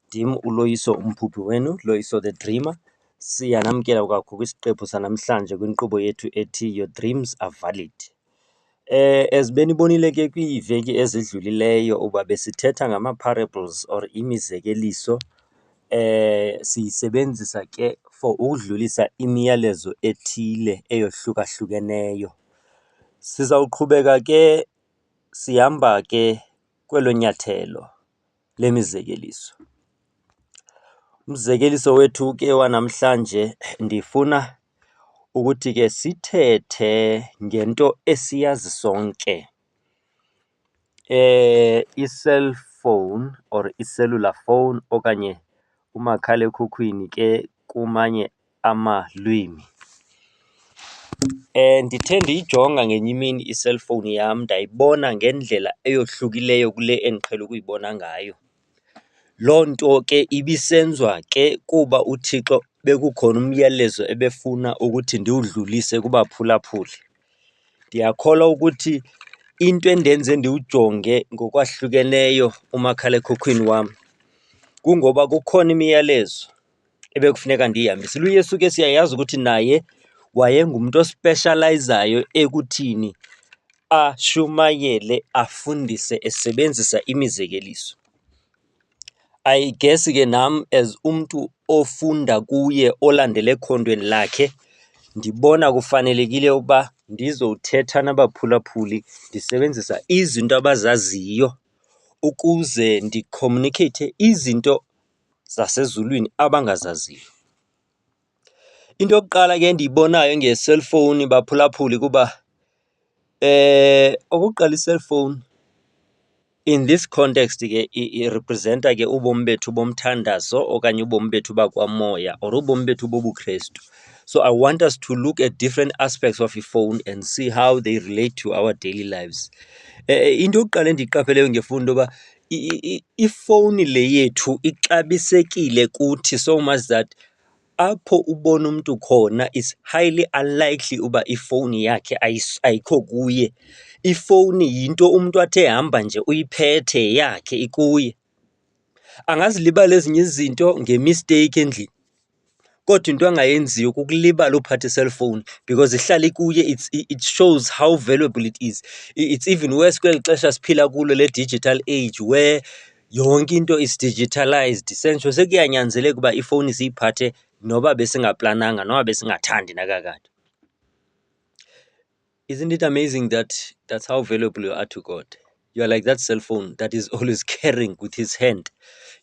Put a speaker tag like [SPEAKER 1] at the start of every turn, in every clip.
[SPEAKER 1] Ndim uLoyiso umphuphi wenu, Loyiso the Dreamer. Siyanamkela kakhulu kwisiqephu sanamhlanje kwinkqubo yethu ethi Your Dreams Are Valid. As benibonile ke kwiiveki ezidlulileyo uba besithetha ngama-parables or imizekeliso siyisebenzisa ke for ukudlulisa imiyalezo ethile eyohlukahlukeneyo. Sizawuqhubeka ke sihamba ke kwelo nyathelo lemizekeliso. Umzekeliso wethu ke wanamhlanje ndifuna ukuthi ke sithethe ngento esiyazi sonke. I-cellphone or i-cellular phone okanye umakhalekhukhwini ke kumanye amalwimi. Ndithe ndiyijonga ngenye imini i-cellphone yam ndayibona ngendlela eyohlukileyo kule endiqhele ukuyibona ngayo. Loo nto ke ibisenziwa ke kuba uThixo bekukhona umyalezo ebefuna ukuthi ndiwudlulise kubaphulaphuli. Ndiyakholwa ukuthi into endenze ndiwujonge ngokwahlukeneyo umakhalekhukhwini wam kungoba kukhona imiyalezo ebekufuneka ndiyihambisile. UYesu ke siyayazi ukuthi naye wayengumntu ospeshalayizayo ekuthini ashumayele, afundise esebenzisa imizekeliso. I guess ke nam as umntu ofunda kuye olandele ekhondweni lakhe ndibona kufanelekile ukuba ndizowuthetha nabaphulaphuli ndisebenzisa izinto abazaziyo ukuze ndicommunicate izinto zasezulwini abangazaziyo. Into yokuqala ke endiyibonayo nge-cellphone baphulaphuli kuba okokuqala i-cellphone in this context ke irepresenta ke ubomi bethu bomthandazo okanye ubomi bethu bakwamoya or ubomi bethu bobuKristu. So I want us to look at different aspects of iphone and see how they relate to our daily lives. Into yokuqala endiyiqapheleyo ngefowuni into yoba ifowuni le yethu ixabisekile kuthi so much that apho ubona umntu khona is highly unlikely uba ifowuni yakhe ayikho kuye. Ifowuni yinto umntu athe hamba nje uyiphethe yakhe ikuye. Angazilibala ezinye izinto ngemisteyikhi endlini, kodwa into angayenziyo kukulibala uphatha i-cellphone because ihlala ikuye. It shows how valuable it is. It's even worse kweli xesha siphila kulo le-digital age where yonke into is digitalized. Sentsho sekuyanyanzeleka uba ifowuni siyiphathe noba besingaplananga, noba besingathandi nakakade. Isn't it amazing that that's how valuable you are to God? You are like that cell phone that is always carrying with his hand.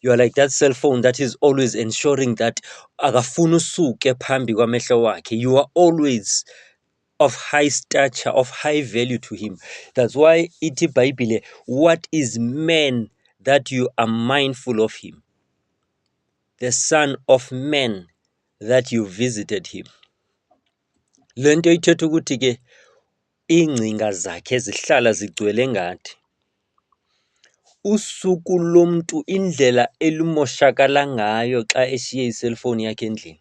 [SPEAKER 1] You are like that cell phone that is always ensuring that akafuni usuke phambi kwamehlo wakhe. You are always of high stature, of high value to him. That's why ithi iBhayibhile, what is man that you are mindful of him? The son of man that you visited him. Le nto ithetha ukuthi ke iingcinga zakhe zihlala zigcwele ngathi. Usuku lomntu indlela elumoshakala ngayo xa eshiye iselfowuni yakhe endlini.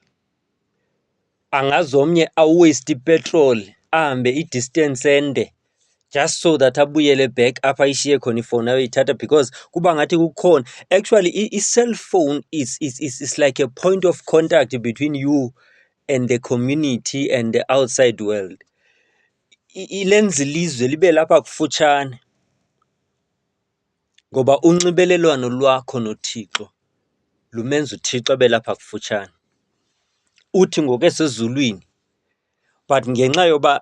[SPEAKER 1] Angazomnye awaste ipetrol ahambe i-distance ende just so that abuyele back apha ayishiye khona ifowuni ayoyithatha because kuba ngathi kukhona. Actually i-cellphone is like a point of contact between you and the community and the outside world. Ilenza ilizwe libe lapha kufutshane ngoba unxibelelwano lwakho noThixo lumenza uThixo abe lapha kufutshane. Uthi ngokwesezulwini but ngenxa yoba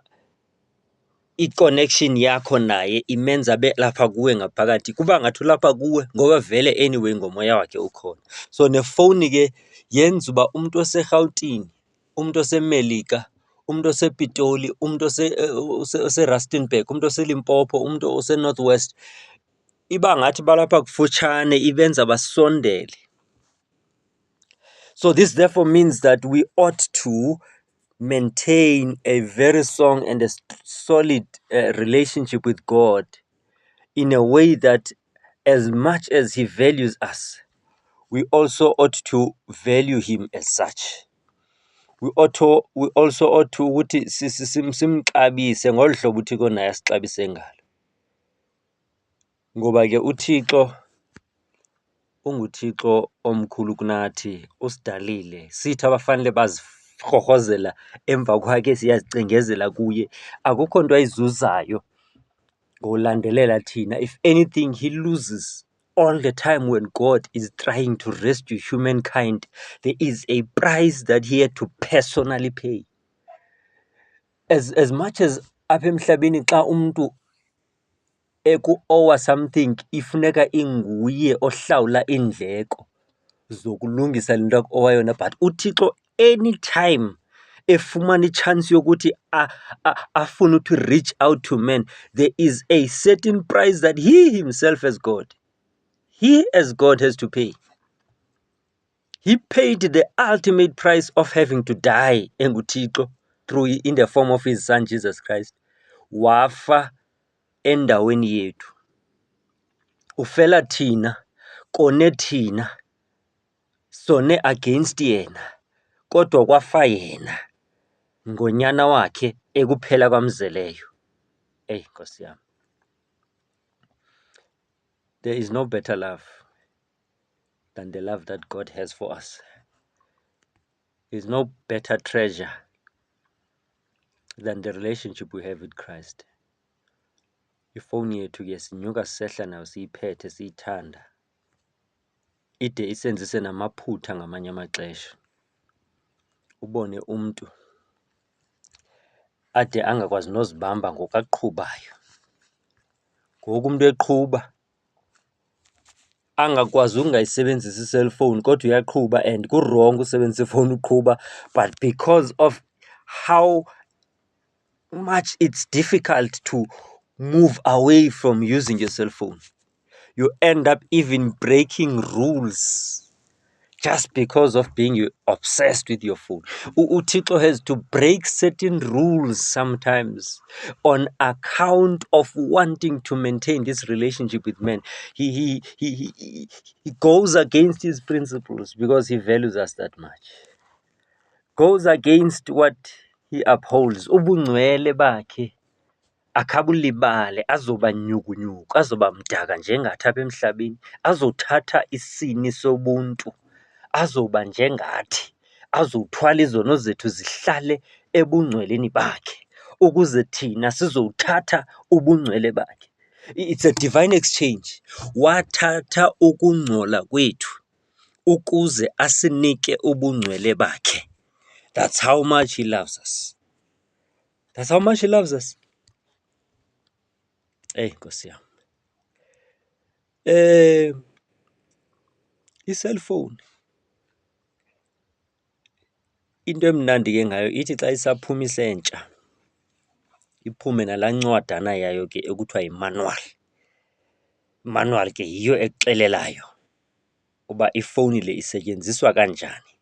[SPEAKER 1] i-connection yakho naye imenza abe lapha kuwe ngaphakathi, kuba ngathi ulapha kuwe ngoba vele anyway ngomoya wakhe ukhona. So nefowuni ke yenza uba umntu oseRhawutini, umntu oseMelika, umntu osePitoli, umntu oseRustenburg, umntu oseLimpopo, umntu oseNorth West, iba ngathi balapha kufutshane, ibenza basondele. So this therefore means that we ought to maintain a very strong and a solid relationship with God in a way that as much as he values us, we also ought to value him as such. We also ought to ukuthi simxabise ngolu hlobo uThixo naye asixabise ngalo. Ngoba ke uThixo unguThixo omkhulu kunathi, usidalile. Sithi abafanele bazirhorhozela emva kwakhe siyazicengezela kuye. Akukho nto ayizuzayo ngolandelela thina. If anything, he loses all the time when God is trying to rescue humankind. There is a price that he had to personally pay. As much as apha emhlabeni xa umntu eku-owa something ifuneka inguye ohlawula iindleko zokulungisa le nto aku-owa yona, but uThixo anytime efumana i-chance yokuthi afune to reach out to men, there is a certain price that he himself as God, he as God has to pay. He paid the ultimate price of having to die, enguThixo, in the form of his son Jesus Christ. Wafa endaweni yethu, ufela thina, kone thina, sone against yena, kodwa kwafa yena ngonyana wakhe ekuphela kwamzeleyo. Hey, Nkosi yami. There is no better love than the love that God has for us. There is no better treasure than the relationship we have with Christ. Ifowuni yethu ke sinyuka sisehla nayo siyiphethe siyithanda, ide isenzise namaphutha ngamanye amaxesha. Ubone umntu ade angakwazi nozibamba ngoku aqhubayo. Ngoku umntu eqhuba angakwazi ungayisebenzisa iselfowuni kodwa uyaqhuba, and kurongo usebenzisa ifowuni uqhuba, but because of how much it's difficult to move away from using your cell phone, you end up even breaking rules just because of being obsessed with your phone. uThixo has to break certain rules sometimes on account of wanting to maintain this relationship with men. He goes against his principles because he values us that much. Goes against what he upholds. Ubungcwele bakhe akabulibale, azoba nyukunyuku, azoba mdaka njengathi apha emhlabeni, azothatha isini sobuntu, azoba njengathi, azothwala izono zethu zihlale ebungcweleni bakhe ukuze thina sizowuthatha ubungcwele bakhe. It's a divine exchange. Wathatha ukungcola kwethu ukuze asinike ubungcwele bakhe. That's how much he loves us. That's how much he loves us. Hey, Nkosi yami. I-cellphone into emnandi ke ngayo ithi xa isaphuma isentsha iphume nalaa ncwadana yayo ke ekuthiwa yimanual. Imanual ke yiyo ekuxelelayo uba ifowuni le isetyenziswa kanjani,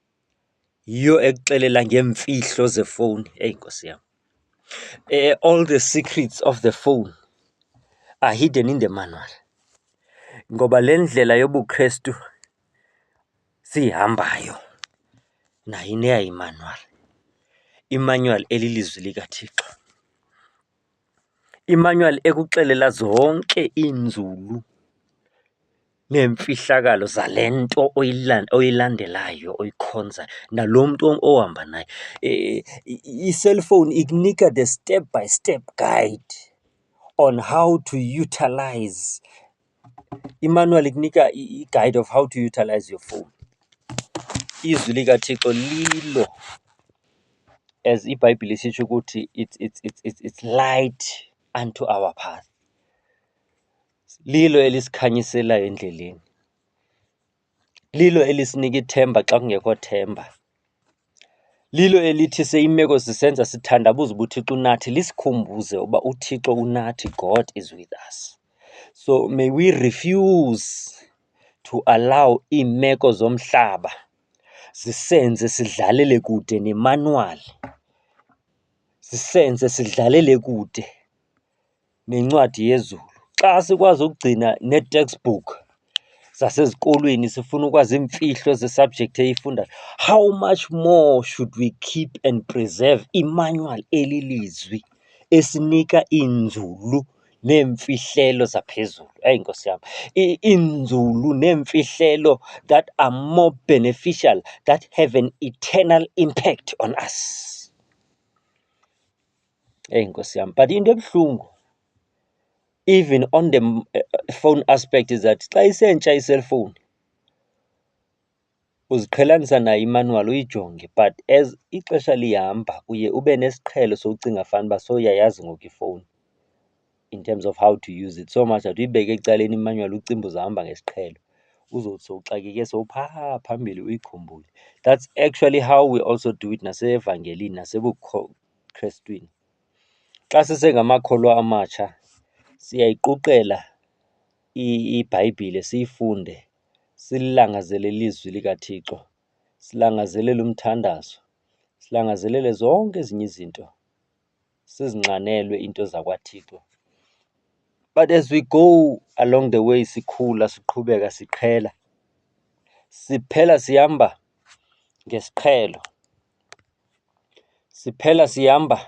[SPEAKER 1] yiyo ekuxelela ngeemfihlo zefowuni. Hey, Nkosi yami. All the secrets of the phone are hidden in the manual. Ngoba le ndlela yobuKrestu sihambayo nayo ineya imanual. Imanual elilizwi likaThixo. Imanual ekuxelela zonke iinzulu neemfihlakalo zale nto oyilandelayo oyikhonza nalo mntu ohamba naye. I-cellphone ikunika the step by step guide on how to utilize. Imanual ikunika i-guide of how to utilize your phone. Izwi likaThixo lilo, as iBhayibhile isitsho ukuthi it's light unto our path. Lilo elisikhanyiselayo endleleni. Lilo elisinika ithemba xa kungekho themba. Lilo elithi seimeko zisenza sithandabuze uba uThixo unathi, lisikhumbuze uba uThixo unathi, God is with us. So may we refuse to allow iimeko zomhlaba zisenze sidlalele kude nemanual, zisenze sidlalele kude nencwadi yezulu. Xa sikwazi ukugcina ne-textbook zasezikolweni sifuna ukwazi iimfihlo ze-subject eyifundayo, how much more should we keep and preserve imanual elilizwi esinika iinzulu neemfihlelo zaphezulu. Nkosi yami, inzulu neemfihlelo that are more beneficial, that have an eternal impact on us. Nkosi yami, but into ebuhlungu even on the phone aspect is that xa isentsha i-cellphone uziqhelanisa nayo imanual uyijonge, but as ixesha lihamba uye ube nesiqhelo sokucinga fanuba soyayazi ngoku ifowuni in terms of how to use it, so much that uyibeke ecaleni imanual ucimba uzahamba ngesiqhelo uzothi sowuxakeke sowuphaa phambili uyikhumbule. That's actually how we also do it naseevangelini nasebukhrestwini. Xa sisengamakholwa amatsha siyayiquqela iBhayibhile siyifunde, sililangazele ilizwi likaThixo, silangazelele umthandazo, silangazelele zonke ezinye izinto, sizinxanelwe into zakwaThixo. But as we go along the way sikhula siqhubeka siqhela, siphela sihamba ngesiqhelo, siphela sihamba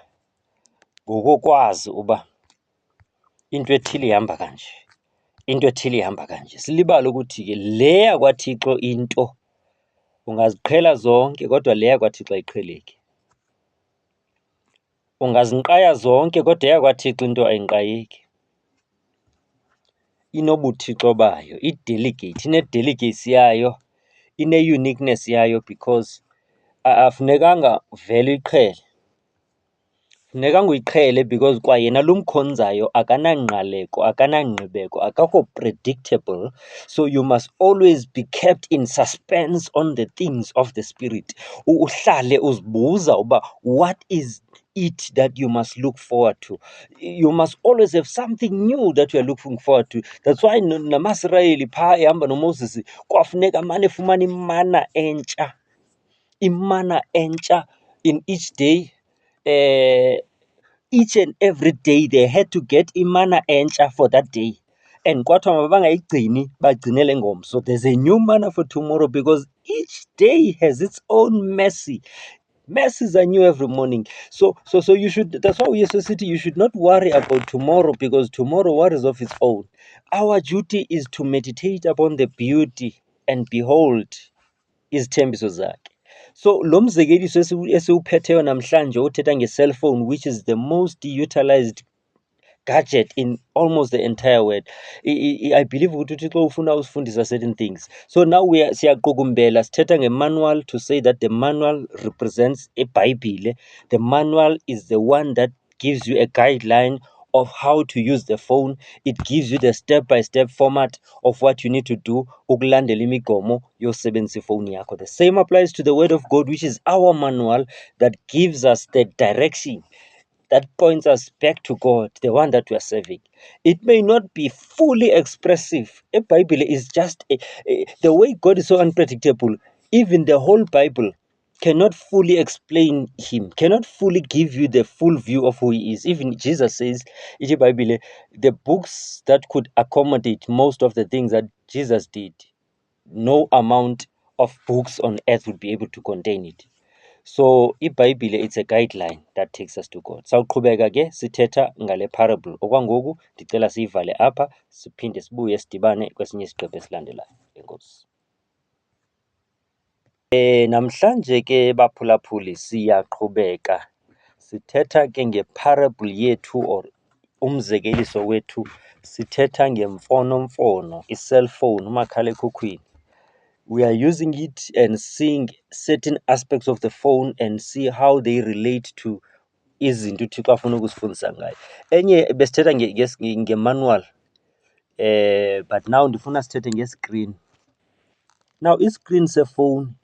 [SPEAKER 1] ngokokwazi uba into ethile ihamba kanje, into ethile ihamba kanje. Silibale ukuthi ke le yakwaThixo into ungaziqhela zonke kodwa le yakwaThixo ayiqheleki. Ungazinqaya zonke kodwa eyakwaThixo into ayinqayeki. Inobuthixo bayo, i-delegate, ine-delegacy yayo, ine-uniqueness yayo, because afunekanga vele uyiqhele. Funekanga uyiqhele because kwayena lo mkhonzayo akanangqaleko, akanangqibeko, akakho predictable. So you must always be kept in suspense on the things of the spirit. Uhlale uzibuza uba what is it that you must look forward to. You must always have something new that you are looking forward to. That's why namasirayeli phaa ehamba noMoses kwafuneka mane efumana imana entsha, imana entsha in each day. Each and every day they had to get imana entsha for that day, and kwathiwa mabangayigcini bagcinele ngomso. So there's a new manna for tomorrow because each day has its own mercy. Mercies are new every morning. So you should, that's why we as city, you should not worry about tomorrow because tomorrow worries of its own. Our duty is to meditate upon the beauty and behold izithembiso zakhe. So lo mzekeliso esiwuphetheyo namhlanje othetha nge-cellphone, which is the most utilized gadget in almost the entire world. I believe ukuthi uThixo ufuna usifundisa certain things. So now siyaqukumbela sithetha nge-manual to say that the manual represents iBhayibhile. The manual is the one that gives you a guideline of how to use the phone. It gives you the step-by-step format of what you need to do ukulandela imigomo yosebenzisa ifowuni yakho. The same applies to the word of God, which is our manual that gives us the direction, that points us back to God, the one that we are serving. It may not be fully expressive. A Bible is just the way God is so unpredictable. Even the whole Bible cannot fully explain him, cannot fully give you the full view of who he is. Even Jesus says, in the Bible, the books that could accommodate most of the things that Jesus did, no amount of books on earth would be able to contain it. So iBhayibhile, it's a guideline that takes us to God. Sawuqhubeka ke sithetha ngale parable. Okwangoku ndicela siyivale apha siphinde sibuye sidibane kwesinye isiqephu esilandelayo. Enkosi. Namhlanje ke baphulaphuli siyaqhubeka sithetha ke ngeparable yethu or umzekeliso wethu, sithetha ngemfonomfono, i-cellphone, umakhalekhukhwini. We are using it and seeing certain aspects of the phone and see how they relate to izinto uThixo afuna ukusifundisa ngayo. Enye besithetha nge-manual, but now ndifuna sithethe nge-screen. Now i-screen se-phone,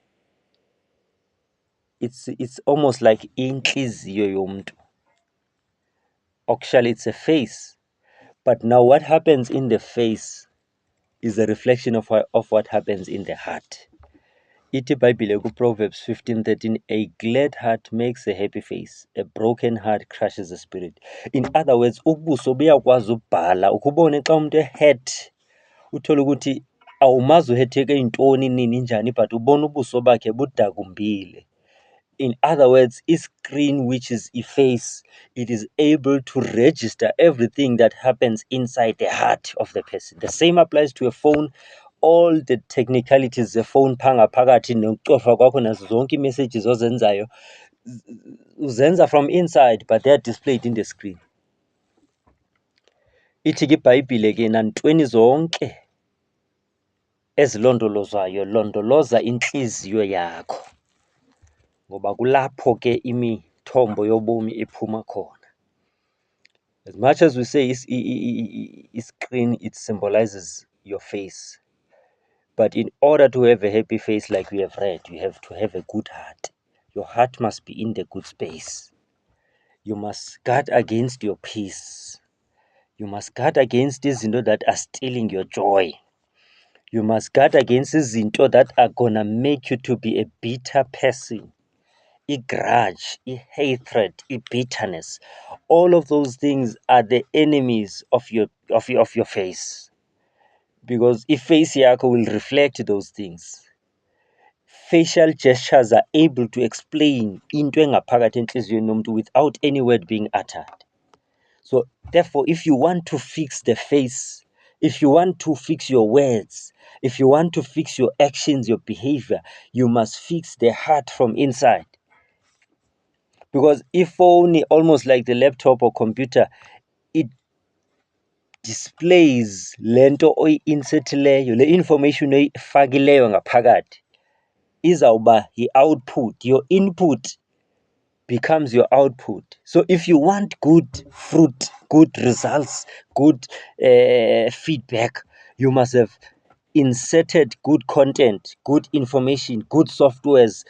[SPEAKER 1] it's almost like inhliziyo yomuntu. Actually it's a face, but now what happens in the face is a reflection of what happens in the heart. Ithi iBhayibhile ku-Proverbs 15:13, a glad heart makes a happy face, a broken heart crushes the spirit. In other words, ubuso buyakwazi ukubhala ukubone xa umuntu e-hurt, uthole ukuthi awumazi uhetheke yintoni nini njani, but ubona ubuso bakhe budakumbile. In other words, screen which is a face, it is able to register everything that happens inside the heart of the person. The same applies to a phone. All the technicalities phone phakathi nokucofa kwakho nazo zonke messages ozenzayo uzenza from inside, but they are displayed in the screen. Ithi ke iBhayibhile ke nantweni zonke ezilondolozwayo londoloza inhliziyo yakho, ngoba kulapho ke imithombo yobomi iphuma khona. As much as we say screen, it symbolizes your face, but in order to have a happy face, like we have read, you have to have a good heart. Your heart must be in the good space. You must guard against your peace. You must guard against izinto that are stealing your joy. You must guard against izinto that are gonna make you to be a bitter person. Grudge, hatred, bitterness. All of those things are the enemies of your face. Because if face yakho will reflect those things. Facial gestures are able to explain into engaphakathi enhliziyweni yomuntu without any word being uttered. So therefore, if you want to fix the face, if you want to fix your words, if you want to fix your actions, your behavior, you must fix the heart from inside. Because if only almost like the laptop or computer, it displays lento oyi-insertileyo, le information oyifakileyo ngaphakathi izawuba yi-output. Your input becomes your output. So if you want good fruit, good results, good feedback, you must have inserted good content, good information, good softwares,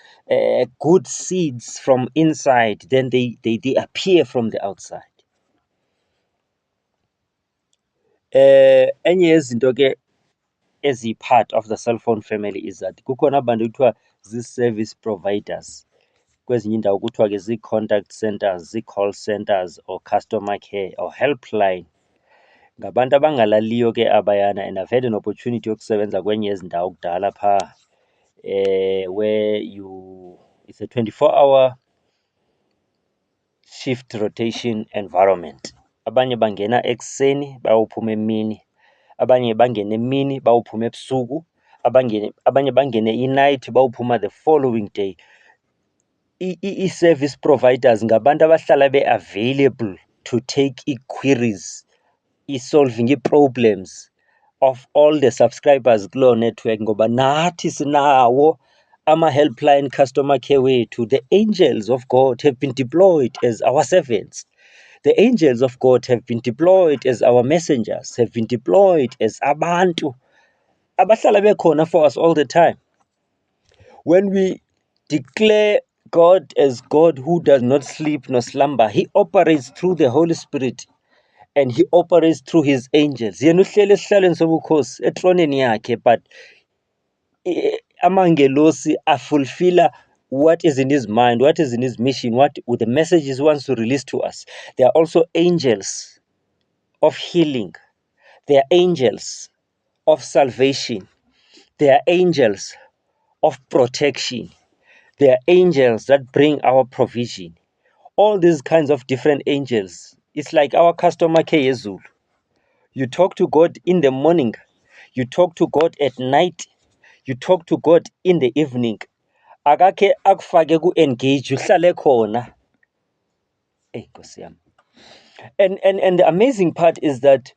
[SPEAKER 1] good seeds from inside. Then they appear from the outside. Enye yezinto ke ezi-part of the cell phone family is that kukhona abantu kuthiwa zii-service providers. Kwezinye indawo kuthiwa ke zii-contact centers, zii-call centers or customer care or helpline. Ngabantu abangalaliyo ke abayana, and I've had an opportunity yokusebenza kwenye yezindawo kudala phaa where it's a 24-hour shift rotation environment. Abanye bangena ekuseni bayophuma emini, abanye bangena emini bayophuma ebusuku, abanye bangene i-night bayophuma the following day. I-service providers ngabantu abahlala be-available to take i-queries, i-solving i-problems of all the subscribers kulo network, ngoba nathi sinawo ama-helpline customer care wethu. The angels of God have been deployed as our servants. The angels of God have been deployed as our messengers, have been deployed as abantu abahlala bekhona for us all the time. When we declare God as God who does not sleep nor slumber, He operates through the Holy Spirit and He operates through His angels. Yena uhleli esihlalweni sobukhosi etroneni yakhe, but amangelosi fulfill what is in His mind, what is in His mission, what with the messages He wants to release to us. There are also angels of healing. They are angels of salvation. They are angels of protection. They are angels that bring our provision. All these kinds of different angels. It's like our customer care Yezulu. You talk to God in the morning. You talk to God at night. You talk to God in the evening. Akakhe akufake ku-engage uhlale khona. Nkosi yami. And the amazing part is that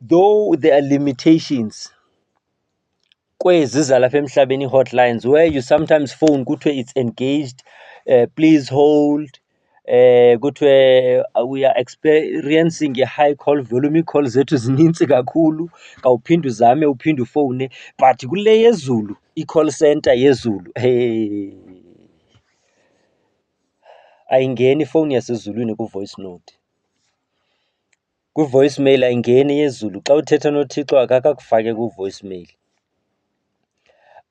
[SPEAKER 1] though there are limitations kwezi lapha emhlabeni hotlines where you sometimes phone kuthiwe it's engaged, please hold, kuthiwe we are experiencing a high call volume, i-call zethu zinintsi kakhulu, kawuphinde uzame uphinde ufowune, but kule yezulu i-call center yezulu ayingeni ifowuni yasezulwini ku-voice note. Ku-voicemail ayingeni yezulu. Xa uthetha noThixo akakakufake ku-voicemail.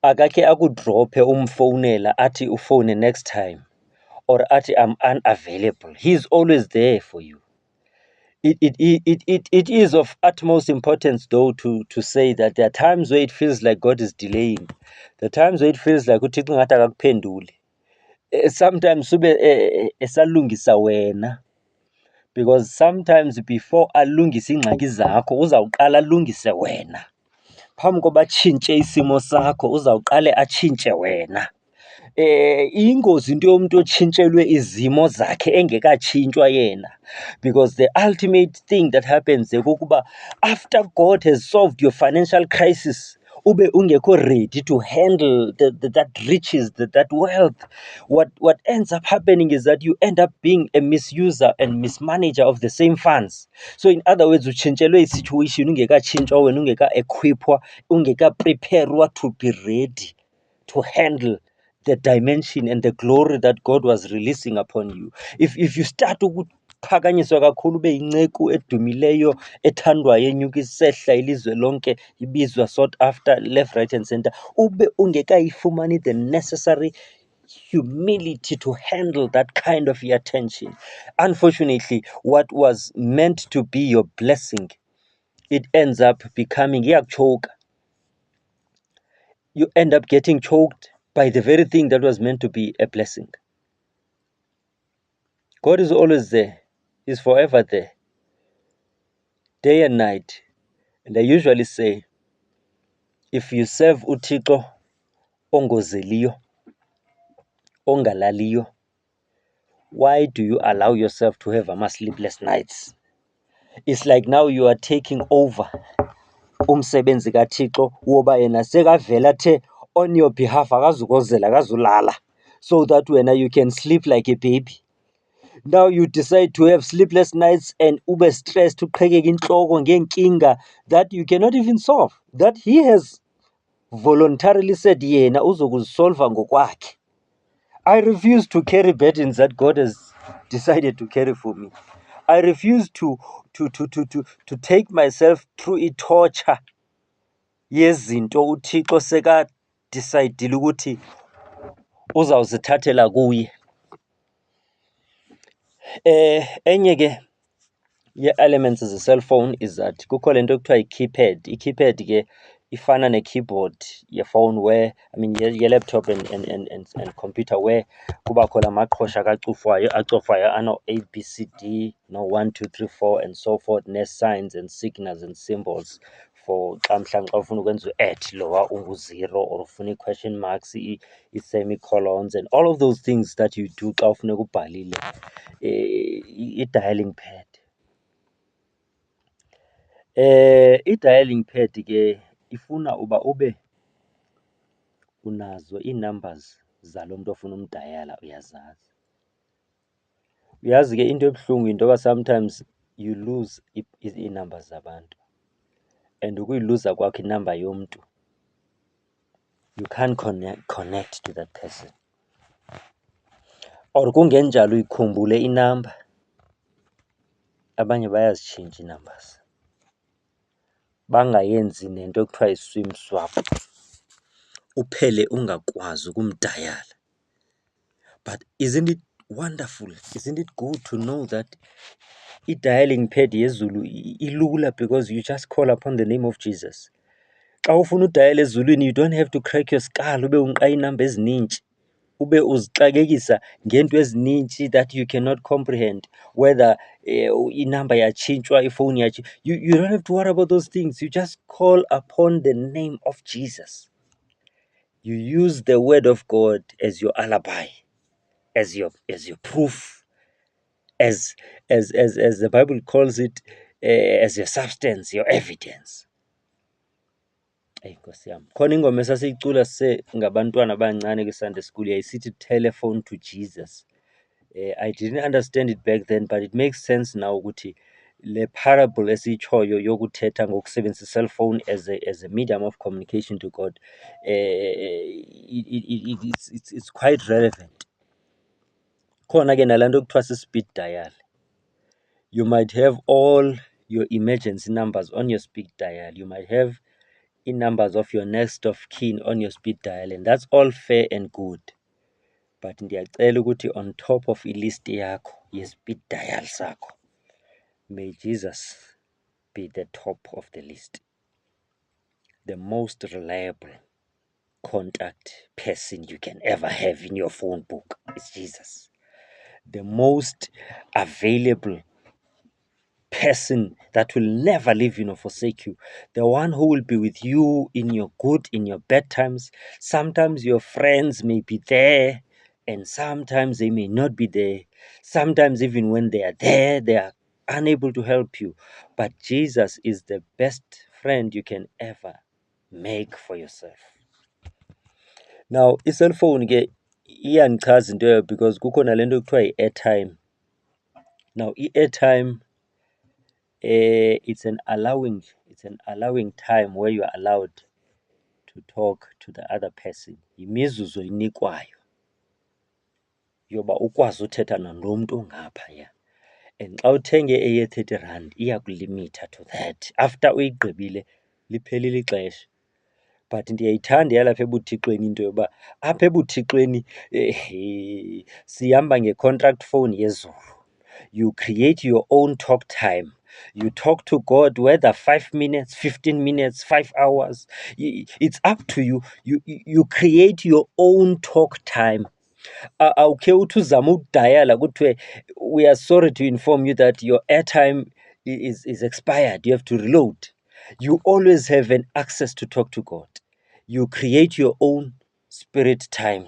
[SPEAKER 1] Akakhe akudrophe umfowunela athi ufone next time or athi I'm unavailable. He's always there for you. It is of utmost importance though to say that there are times where it feels like God is delaying. There are times where it feels like uThixo ngathi akakuphenduli. sometimes ube esalungisa wena, because sometimes before alungise ingxaki zakho uzawuqala alungise wena. Phambi koba atshintshe isimo sakho uzawuqale atshintshe wena. Iyingozi into yomuntu otshintshelwe izimo zakhe engekatshintshwa yena, because the ultimate thing that happens kukuba after God has solved your financial crisis, ube ungekho ready to handle that riches, that wealth. What ends up happening is that you end up being a misuser and mismanager of the same funds. So in other words, utshintshelwe isituation ungekatshintshwa wena, ungeka-equipwa, ungeka-preparewa to be ready to handle the dimension and the glory that God was releasing upon you. If you start ukuphakanyiswa kakhulu ube yinceku edumileyo ethandwayo enyuka isehla ilizwe lonke ibizwa sought after left, right and center, ube ungekayifumani the necessary humility to handle that kind of attention, unfortunately what was meant to be your blessing, it ends up becoming iyakuchoka. You end up getting choked by the very thing that was meant to be a blessing. God is always there. He's forever there, day and night. And I usually say, if you serve uThixo ongozeliyo, ongalaliyo, why do you allow yourself to have sleepless nights? It's like now you are taking over umsebenzi kaThixo woba yena sekavela the on your behalf akazukozela akazulala, so that when you can sleep like a baby. Now you decide to have sleepless nights and ube stressed uqhekeke inhloko ngenkinga that you cannot even solve, that he has voluntarily said yena uzokuzisolva ngokwakhe. I refuse to carry burdens that God has decided to carry for me. I refuse to take myself through i-torture yezinto uThixo sekadecide ukuthi uzawuzithathela kuye. Enye ke ye-elements ze-cellphone is that kukho lento ekuthiwa yi-keypad. I-keypad ke ifana ne-keyboard ye-phone, where ye-laptop and computer, where kuba khona amaqhosha acofwayo ano-A, B, C, D, no 1, 2, 3, 4 and so forth, ne-signs and signals and symbols for xa mhlawumbi xa ufuna ukwenza u-at lowa ungu-0, or ufuna i-question marks, i-semicolons and all of those things that you do xa ufuneka ubhalile i-dialing pad. I-dialing pad ke ifuna uba ube unazo ii-numbers zalo mntu ofuna umdayala, uyazazi. Uyazi ke into ebuhlungu into yoba sometimes you lose ii-numbers zabantu, and ukuyiluza kwakho inamba yomntu, you can't connect to that person. Or kungenjalo uyikhumbule inamba, abanye bayazitshintsha ii-numbers, bangayenzi nento ekuthiwa yi-sim swap, uphele ungakwazi ukumdayala. But isn't it wonderful, isn't it good to know that i-dialing pad yezulu ilula, because you just call upon the name of Jesus. Xa ufuna udayala ezulwini, you don't have to crack your skull ube unqa iinamba ezinintsi, ube uzixakekisa ngento ezinintsi that you cannot comprehend, whether inamba yatshintshwa, ifowuni yatshintshwa. You don't have to worry about those things. You just call upon the name of Jesus. You use the word of God as your alibi, as your proof, as the Bible calls it, as your substance, your evidence. Nkosi yami, khona ingoma esasiyicula ngabantwana abancane kwi-Sunday school yayisithi telephone to Jesus. I didn't understand it back then, but it makes sense now ukuthi le parable esiyitshoyo yokuthetha ngokusebenzisa i-cellphone as a medium of communication to God, it's quite relevant. Khona ke nalaa nto kuthiwa si-speed dial. You might have all your emergency numbers on your speed dial. You might have numbers of your next of kin on your speed dial, and that's all fair and good. But ndiyacela ukuthi on top of ilist yakho ye-speed dial sakho, may Jesus be the top of the list, the most reliable contact person you can ever have in your phone book. is Jesus, the most available person that will never leave you nor forsake you, the one who will be with you in your good, in your bad times. Sometimes your friends may be there, and sometimes they may not be there. Sometimes even when they are there, they are unable to help you. But Jesus is the best friend you can ever make for yourself. Now, i-cellphone ke iyandichaza into yayo because kukho nalento kuthiwa yi-airtime. Now, i-airtime it's an allowing time where you are allowed to talk to the other person. Yimizuzu oyinikwayo yoba ukwazi uthetha nalo mntu ongaphaya. And xa uthenge eye-30 rand iyakulimitha to that. After uyigqibile liphelile ixesha. But ndiyayithanda yalapha ebuthixweni into yoba apha ebuthixweni sihamba nge-contract phone yezulu. You create your own talk time. You talk to God, whether 5 minutes, 15 minutes, 5 hours. It's up to you. You create your own talk time. Awukhe uthi uzama ukudayala kuthiwe we are sorry to inform you that your airtime is expired. You have to reload. You always have an access to talk to God. You create your own spirit time.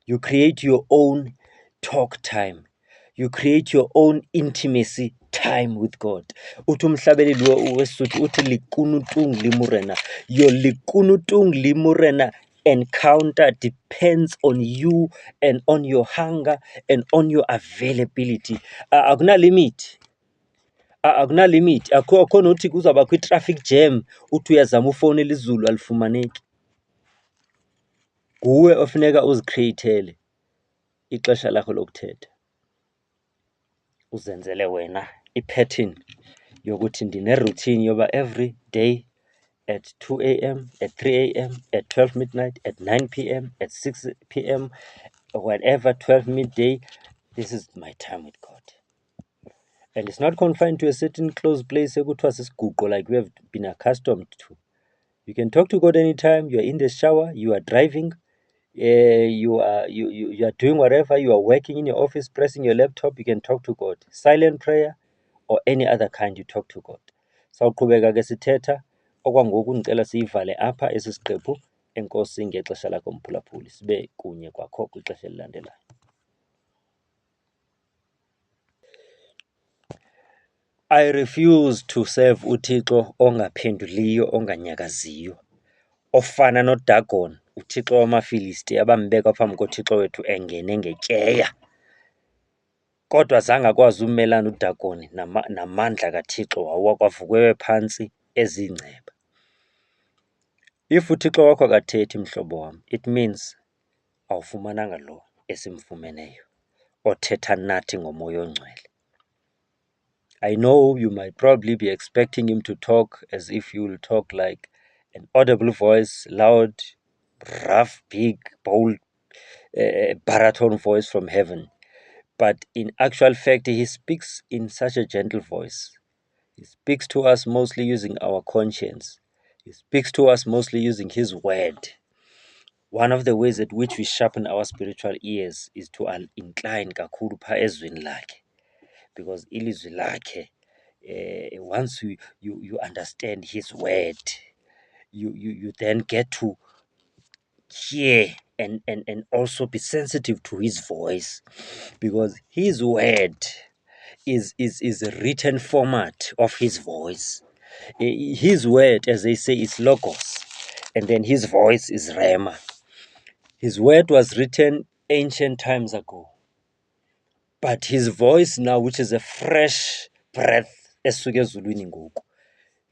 [SPEAKER 1] You create your own talk time. You create your own intimacy time with God. Uthi umhlabeleli weSotho uthi likunutung limurena. Your likunutung limurena encounter depends on you and on your hunger and on your availability. Akuna limit. Akuna limit. Akho nothi kuzawuba kwi-traffic jam uthi uyazama ufowunela izulu alifumaneki. Nguwe ofuneka uzicreatele ixesha lakho lokuthetha. Uzenzele wena i-pattern yokuthi ndine-routine yoba every day at 2 a.m., at 3 a.m., at 12 midnight, at 9 p.m., at 6 p.m., whatever, 12 midday, this is my time with God. And it's not confined to a certain closed place ekuthiwa sisiguqo like we have been accustomed to. You can talk to God anytime. You are in the shower, you are driving, you are doing whatever, you are working in your office, pressing your laptop, you can talk to God. Silent prayer or any other kind, you talk to God. Sawuqhubeka ke sithetha okwangoku ndicela siyivale apha esi siqephu. Enkosi ngexesha lakho mphulaphuli, sibe kunye kwakho kwixesha elilandelayo. I refuse to serve uThixo ongaphenduliyo, onganyakaziyo, ofana noDagon, uthixo wamaFilisti abambeka phambi koThixo wethu engene ngetyeya. Kodwa zange akwazi umelana uDagoni namandla kaThixo, wakwavukwe phantsi ezingceba. If uThixo wakho akathethi mhlobo wam, it means awufumananga lo esimfumeneyo othetha nathi ngomoya ongcwele. I know you might probably be expecting him to talk as if you will talk like an audible voice, loud, rough, big, bold, baritone voice from heaven. But in actual fact, he speaks in such a gentle voice. He speaks to us mostly using our conscience. He speaks to us mostly using his word. One of the ways at which we sharpen our spiritual ears is to incline kakhulu pha ezwini lakhe. Because ilizwi lakhe, once you understand his word, you then get to hear and also be sensitive to his voice, because his word is a written format of his voice. His word, as they say, is logos, and then his voice is rhema. His word was written ancient times ago, but his voice now, which is a fresh breath esuka ezulwini ngoku,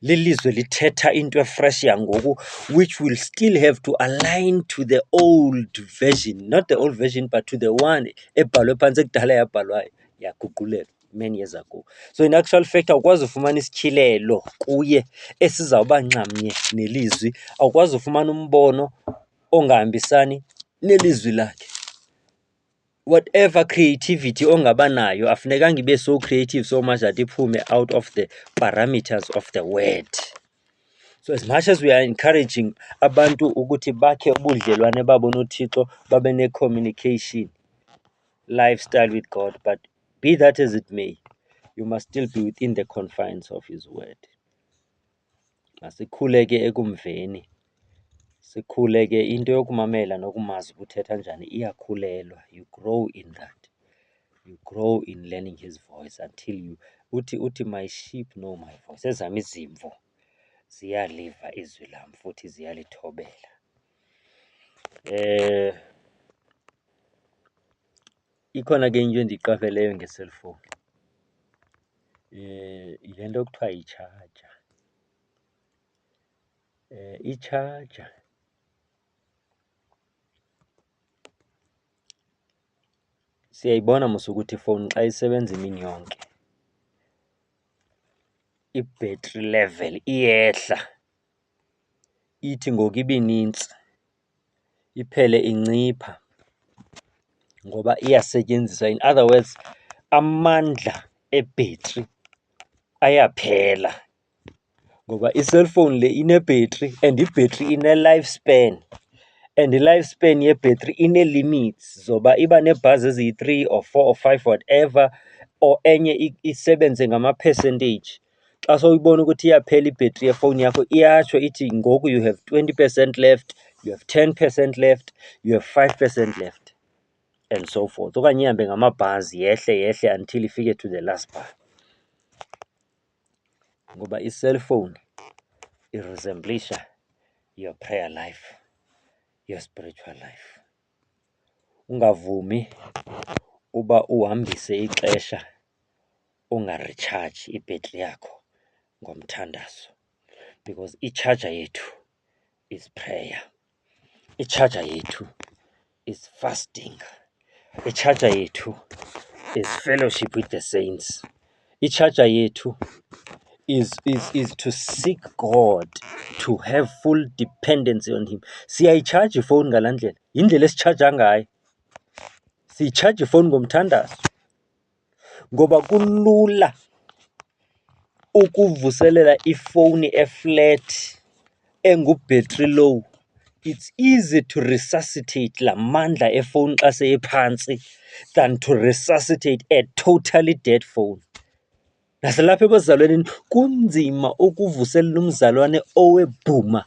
[SPEAKER 1] lilizwe lithetha into efresh yangoku, which will still have to align to the old version, not the old version, but to the one ebhalwe phantsi ekudala yabhalwayo yaguqulelwa many years ago. So in actual fact, awukwazi ufumana isityhilelo kuye esizawuba nxamnye nelizwi. Awukwazi ufumana umbono ongahambisani nelizwi lakhe. Whatever creativity ongaba nayo afunekanga ibe so creative so much that iphume out of the parameters of the word. So as much as we are encouraging abantu ukuthi bakhe ubudlelwane babo noThixo, babe ne-communication, lifestyle with God, but be that as it may, you must still be within the confines of His word. Masikhuleke ekumveni, sikhuleke into yokumamela nokumazi ukuthetha njani iyakhulelwa. You grow in that. You grow in learning His voice until you uthi my sheep know my voice. Ezam izimvo ziyaliva izwi lam futhi ziyalithobela. Ikhona ke into endiyiqapheleyo nge-cellphone. Yile nto kuthiwa yitshaja. Itshaja siyayibona mos ukuthi ifowuni xa isebenza imini yonke i-battery level iyehla, ithi ngoku ibinintsi iphele incipha ngoba iyasetyenziswa. In other words, amandla ebhetri ayaphela ngoba i-cellphone le ine-battery and i-battery ine-life span, and i-life span yebhetri ine-limits zoba iba nee-bars eziyi-3 or 4 or 5 whatever, or enye isebenze ngama-percentage. Xa sowuyibona ukuthi iyaphela ibhetri yefowuni yakho iyatsho ithi ngoku you have 20% left, you have 10% left, you have 5% left, and so forth. Okanye ihambe ngama-bars yehle until ifike to the last bar. Ngoba i-cellphone iresemblisha your prayer life, your spiritual life. Ungavumi uba uhambise ixesha ungarecharge ibhetri yakho ngomthandazo, because itshaja yethu is prayer, itshaja yethu is fasting, itshaja yethu is fellowship with the saints, itshaja yethu is to seek God, to have full dependency on Him. Siyayitshaja ifowuni ngalaa ndlela, yindlela esitshaja ngayo. Siyitshaja ifowuni ngomthandazo ngoba kulula ukuvuselela ifowuni eflat engu-battery low. It's easy to resuscitate la mandla efowuni xa seyephantsi than to resuscitate a totally dead phone. Naselapha ebazalwaneni kunzima ukuvuselela umzalwane owebhuma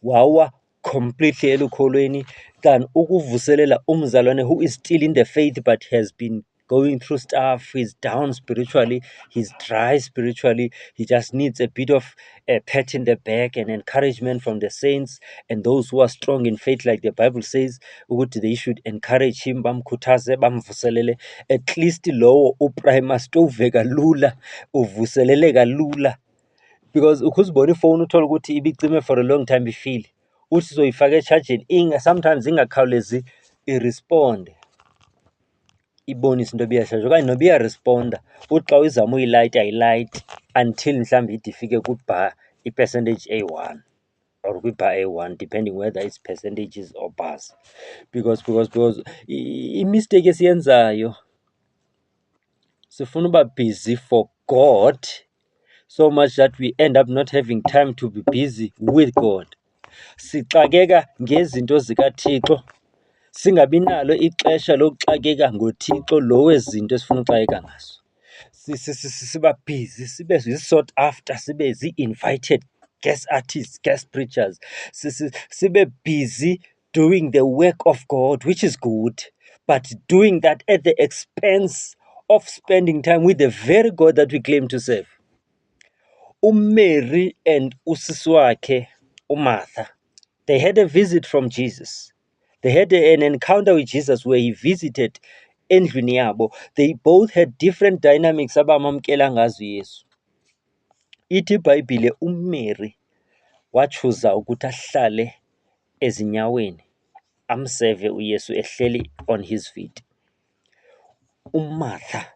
[SPEAKER 1] wawa completely elukholweni than ukuvuselela umzalwane who is still in the faith but has been going through stuff. He's down spiritually, he's dry spiritually, he just needs a bit of a pat in the back and encouragement from the saints and those who are strong in faith, like the Bible says ukuthi they should encourage him, bamkhuthaze, bamvuselele. At least lowo uprima stove kalula, uvuselele kalula, because ukuzibona ifowuni uthola ukuthi ibicime for a long time ifile, uthi zoyifaka etsharjeni sometimes ingakhawulezi iresponde, ibonise into ebiyashaja, okanye noba iyaresponda uthi xa uyizama uyilayita ayilayiti until mhlawumbi ide ifike kwi-bar i-percentage eyi-1 or kwi-bar eyi-1, depending whether it's percentages or bars. Because imistake esiyenzayo, sifuna uba busy for God so much that we end up not having time to be busy with God. Sixakeka ngezinto zikaThixo, singabi nalo ixesha lokuxakeka ngoThixo lo wezinto esifuna uxakeka ngazo. Siba busy, sibe zi-sought after, sibe zi-invited guest artists, guest preachers. Sibe busy doing the work of God, which is good, but doing that at the expense of spending time with the very God that we claim to serve. Mary and usisi wakhe uMartha, they had a visit from Jesus. They had an encounter with Jesus where he visited endlini yabo. They both had different dynamics abamamkela ngazo uYesu. Ithi iBhayibhile uMary wachuza ukuthi ahlale ezinyaweni amseve uYesu ehleli on his feet. uMartha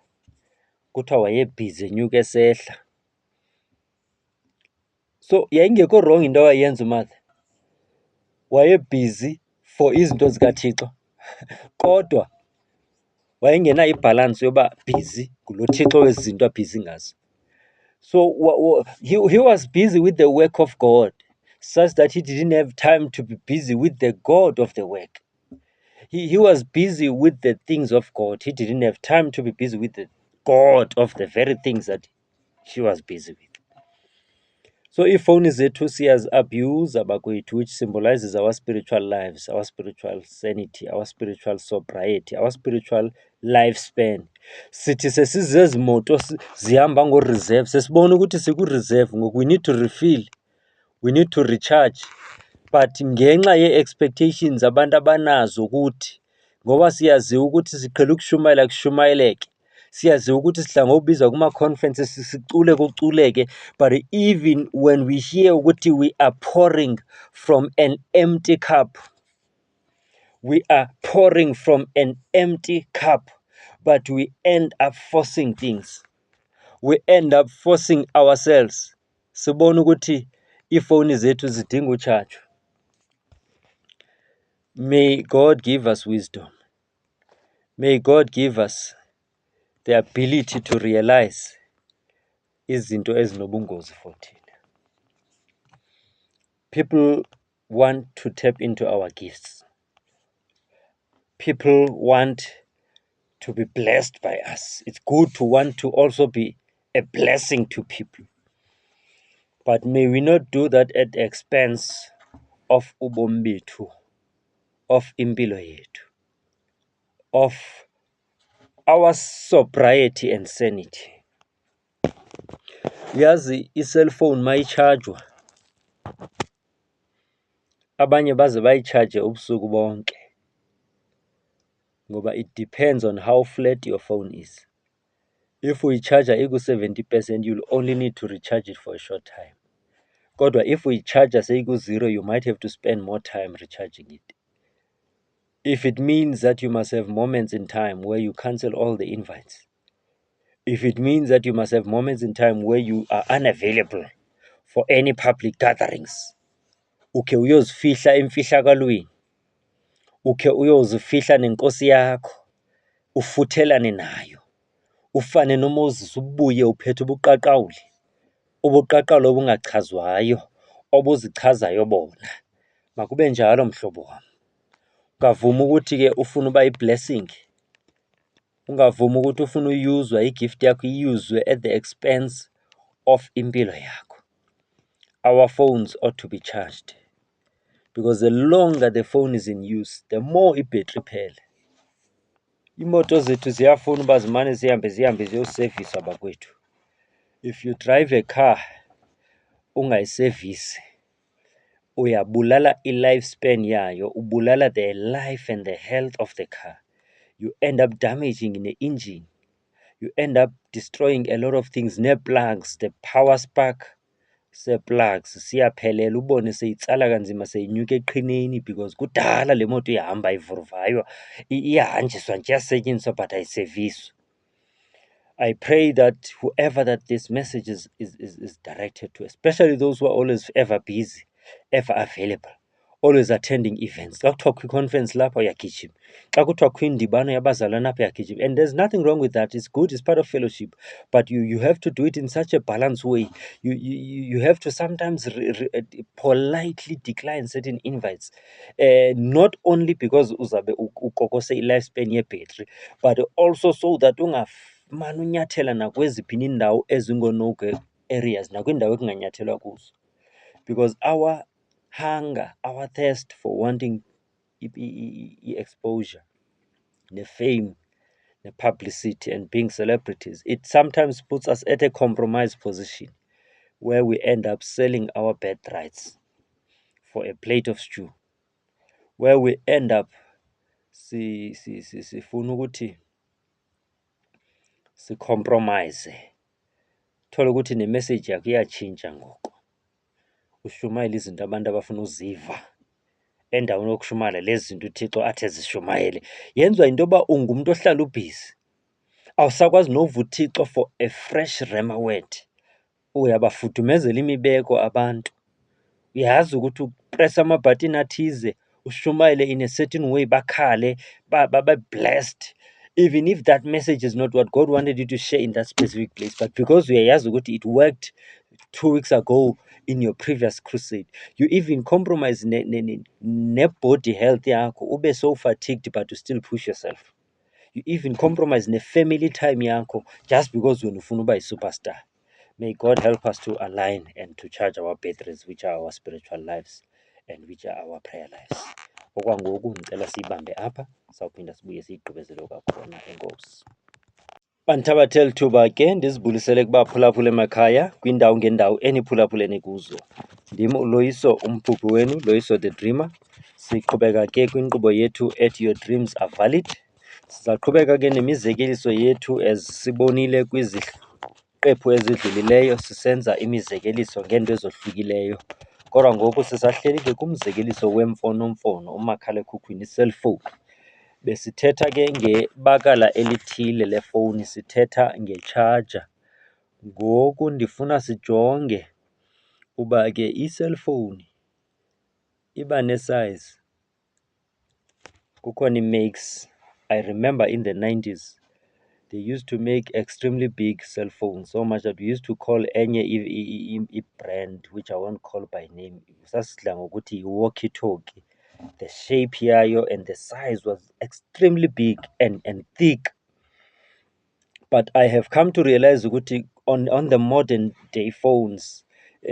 [SPEAKER 1] kuthiwa wayebhizi enyuka esehla. So yayingekho wrong into awayenza uMartha, wayebhizi for izinto zikaThixo kodwa wayengenayo ibhalansi yoba busy ngulo Thixo wezi zinto abhizi ngazo. So he was busy with the work of God such that he didn't have time to be busy with the God of the work. He was busy with the things of God. He didn't have time to be busy with the God of the very things that she was busy with. So iifowuni zethu siyazi-abuse abakwethu, which symbolizes our spiritual lives, our spiritual sanity, our spiritual sobriety, our spiritual lifespan. Sithi sesizezi moto zihamba ngo-reserve, sesibona ukuthi siku-reserve ngoku we need to refill, we need to recharge. But ngenxa ye-expectations abantu abanazo ukuthi ngoba siyaziwa ukuthi siqhela ukushumayela kushumayeleke, siyaziwa ukuthi sidla ngobizwa kuma-conferences sicule kuculeke, but even when we hear ukuthi we are pouring from an empty cup, we are pouring from an empty cup, but we end up forcing things, we end up forcing ourselves. Sibona ukuthi iifowuni zethu zidinga utshajwa. May God give us wisdom. May God give us the ability to realize izinto ezinobungozi for thina. People want to tap into our gifts. People want to be blessed by us. It's good to want to also be a blessing to people. But may we not do that at the expense of ubomi bethu, of impilo yethu, of our sobriety and sanity. Yazi i-cellphone mayicharjwa, abanye baze bayicharge ubusuku bonke, ngoba it depends on how flat your phone is. If uyicharger iku-70%, you'll only need to recharge it for a short time. Kodwa if uyicharger seyiku-0, you might have to spend more time recharging it. If it means that you must have moments in time where you cancel all the invites, if it means that you must have moments in time where you are unavailable for any public gatherings, ukhe uyozifihla emfihlakalweni, ukhe uyozifihla nenkosi yakho, ufuthelane nayo, ufane noMoses, ubuye uphethe ubuqaqawuli, ubuqaqawuli obungachazwayo, obuzichazayo bona. Makube njalo mhlobo wami. Ungavumi ukuthi-ke ufuna uba i-blessing, ungavumi ukuthi ufuna uyuzwa igift yakho iyuzwe at the expense of impilo yakho. Our phones ought to be charged, because the longer the phone is in use, the more ibhetri iphele. Imoto zethu ziyafuna uba zimane zihambe ziyoseviswa bakwethu. If you drive a car ungayisevisi, uyabulala i-lifespan yayo, ubulala the life and the health of the car. You end up damaging the engine. You end up destroying a lot of things. Ne-plugs, the power spark se-plugs siyaphelela, ubone seyitsala kanzima, seyinyuka eqhineni, because kudala le moto ihamba ivuruvayo, iyahanjiswa nje, iyasetyenziswa, but ayiseviswa. I pray that whoever that this message is directed to, especially those who are always ever busy, ever available, always attending events. Xa kuthiwa kwi-conference lapha uyagijima, xa kuthiwa kwindibano yabazalwana apha uyagijima. And there's nothing wrong with that. It's good, it's part of fellowship. But you have to do it in such a balanced way. You have to sometimes politely decline certain invites. Not only because uzabe ukokose i-lifespan yebhetri, but also so that ungafumani unyathela nakweziphi indawo ezingo-no-go areas, nakwiindawo ekunganyathelwa kuzo. Because our hunger, our thirst for wanting exposure, the fame, the publicity, and being celebrities, it sometimes puts us at a compromised position where we end up selling our birthrights for a plate of stew, where we end up sifuna ukuthi sicompromise, thola ukuthi nemessage yakho iyatshintsha ngoku, ushumayela izinto abantu abafuna uziva endaweni yokushumayela lezi zinto uThixo athi zishumayele. Yenziwa into yoba ungumntu ohlala ubhizi, awusakwazi nova uThixo for a fresh rhema word. Uyabafudumezela imibeko abantu, uyazi ukuthi upress amabhatini athize, ushumayele in a certain way, bakhale, babe blessed, even if that message is not what God wanted you to share in that specific place. But because uyayazi ukuthi it worked 2 weeks ago, in your previous crusade. You even compromise ne-body health yakho, ube so fatigued but you still push yourself. You even compromise ne-family time yakho just because wena ufuna uba yi-superstar. May God help us to align and to charge our batteries, which are our spiritual lives and which are our prayer lives. Okwangoku ngicela siyibambe apha, sawuphinda sibuye siyigqibezele kwakhona. Enkosi. Bandithabathela ithuba ke ndizibulisele kubaphulaphula emakhaya kwiindawo ngeendawo eniphulaphulene kuzo. Ndim uLoyiso umphuphi wenu, Loyiso the Dreamer. Siqhubeka ke kwinkqubo yethu ethi Your Dreams Are Valid. Sizaqhubeka ke nemizekeliso yethu as sibonile kwiziqephu ezidlulileyo sisenza imizekeliso ngeento ezohlukileyo. Kodwa ngoku sisahleli ke kumzekeliso wemfonomfono, umakhalekhukhwini, i-cellphone. Besithetha ke ngebakala elithile lefowuni, sithetha ngetshaja. Ngoku ndifuna sijonge uba ke i-cellphone iba ne-size. Kukhona ii-makes. I remember in the 90s they used to make extremely big cell phones, so much that we used to call enye i-brand which I won't call by name, sasidla ngokuthi yi-walkie-talkie. The shape yayo and the size was extremely big and thick. But I have come to realize ukuthi on the modern day phones,